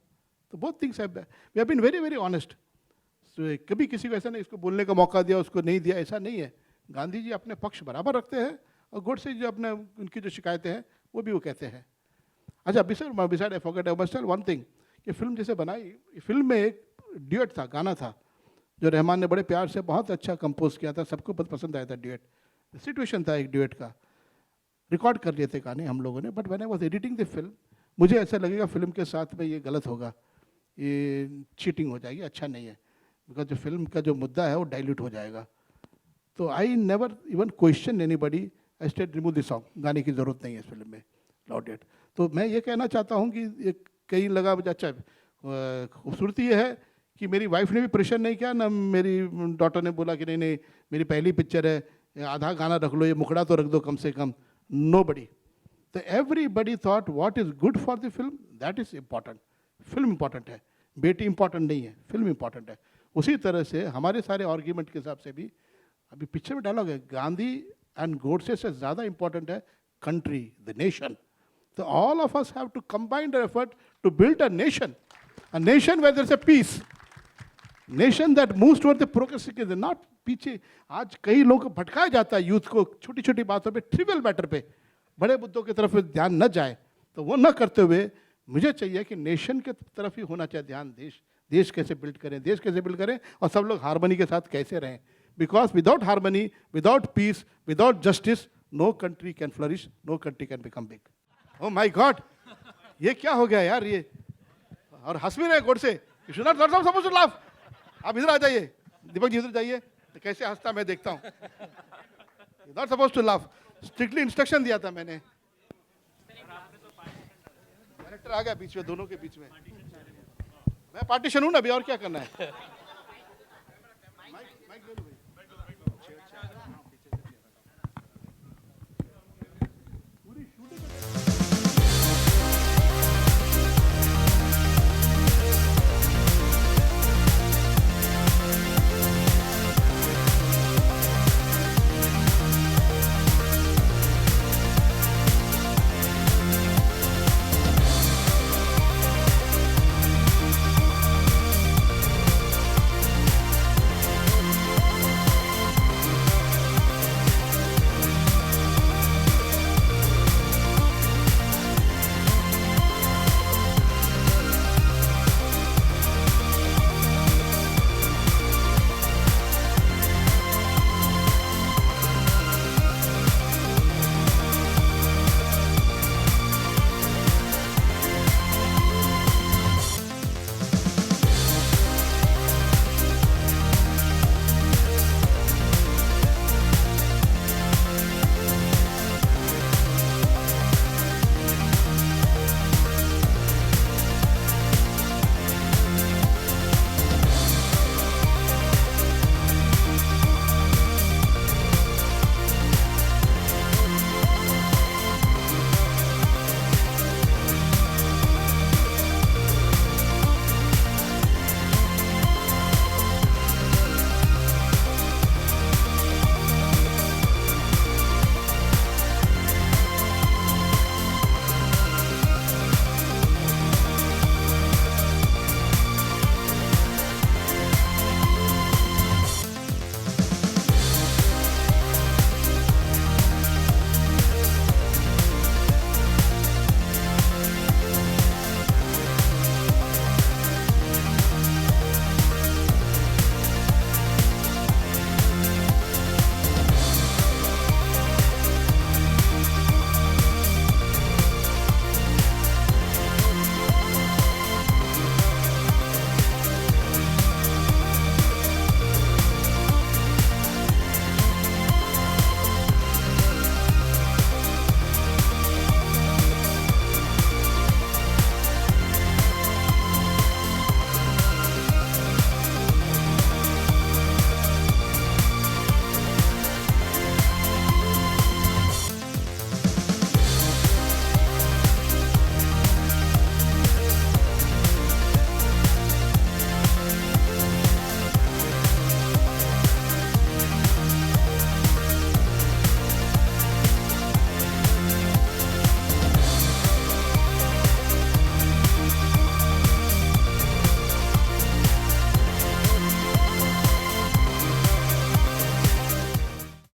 तो बहुत things we have been very very honest. कभी किसी को ऐसा नहीं इसको बोलने का मौका दिया उसको नहीं दिया, ऐसा नहीं है. गांधी जी अपने पक्ष बराबर रखते हैं और गोडसे जो अपने उनकी जो शिकायतें हैं वो भी वो कहते हैं. अच्छा beside I forget I must tell one thing, कि फिल्म जैसे बनाई, फिल्म में एक ड्यूएट था, गाना था जो रहमान ने बड़े प्यार से बहुत अच्छा कंपोज किया था, सबको बहुत पसंद आया था. ड्यूएट सिचुएशन था एक ड्यूएट का, रिकॉर्ड कर लिए थे गाने हम लोगों ने. But when I was editing the film मुझे ऐसा लगेगा फिल्म के साथ में ये गलत होगा, ये चीटिंग हो जाएगी, अच्छा नहीं है, बिकॉज जो फिल्म का जो मुद्दा है वो डाइल्यूट हो जाएगा. तो I never even question anybody, I stayed remove this song, गाने की ज़रूरत नहीं है इस फिल्म में, लॉडेड. तो मैं ये कहना चाहता हूँ कि एक कहीं लगा मुझे अच्छा, खूबसूरती ये है कि मेरी वाइफ ने भी प्रेशर नहीं किया ना, मेरी डॉटर ने बोला कि नहीं नहीं मेरी पहली पिक्चर है, आधा गाना रख लो, ये मुखड़ा तो रख दो कम से कम. नोबडी. तो everybody thought what is good for the film, that is important. Film important है, बेटी इम्पॉर्टेंट नहीं है, फिल्म इम्पॉर्टेंट है. उसी तरह से हमारे सारे आर्ग्यूमेंट के हिसाब से भी अभी पिक्चर में डायलॉग है, गांधी एंड गोडसे से ज़्यादा इम्पॉर्टेंट है country, the nation. So all of us have to combine their effort to build a nation where there's a peace, nation that moves toward the progress. Not पीछे. आज कई लोगों को भटकाया जाता है यूथ को छोटी छोटी बातों पे, ट्रिवियल मैटर पे, बड़े मुद्दों की तरफ ध्यान न जाए. तो वो न करते हुए मुझे चाहिए कि नेशन के तरफ ही होना चाहिए ध्यान. देश कैसे बिल्ड करें, देश कैसे बिल्ड करें और सब लोग हारमोनी के साथ कैसे रहें. Because without harmony, without peace, without justice, no country can flourish, no country can become big. Oh my God, ये क्या हो गया यार ये, और हंस भी रहे Godse. You should not supposed to laugh. आप इधर आ जाइए, दीपक जी इधर जाइए, तो कैसे हंसता मैं देखता हूँ. You're not supposed to laugh. Strictly instruction दिया था मैंने. डायरेक्टर आ गया बीच में, दोनों के बीच में. मैं पार्टीशन हूँ ना अभी, और क्या करना है. माइक ले लो.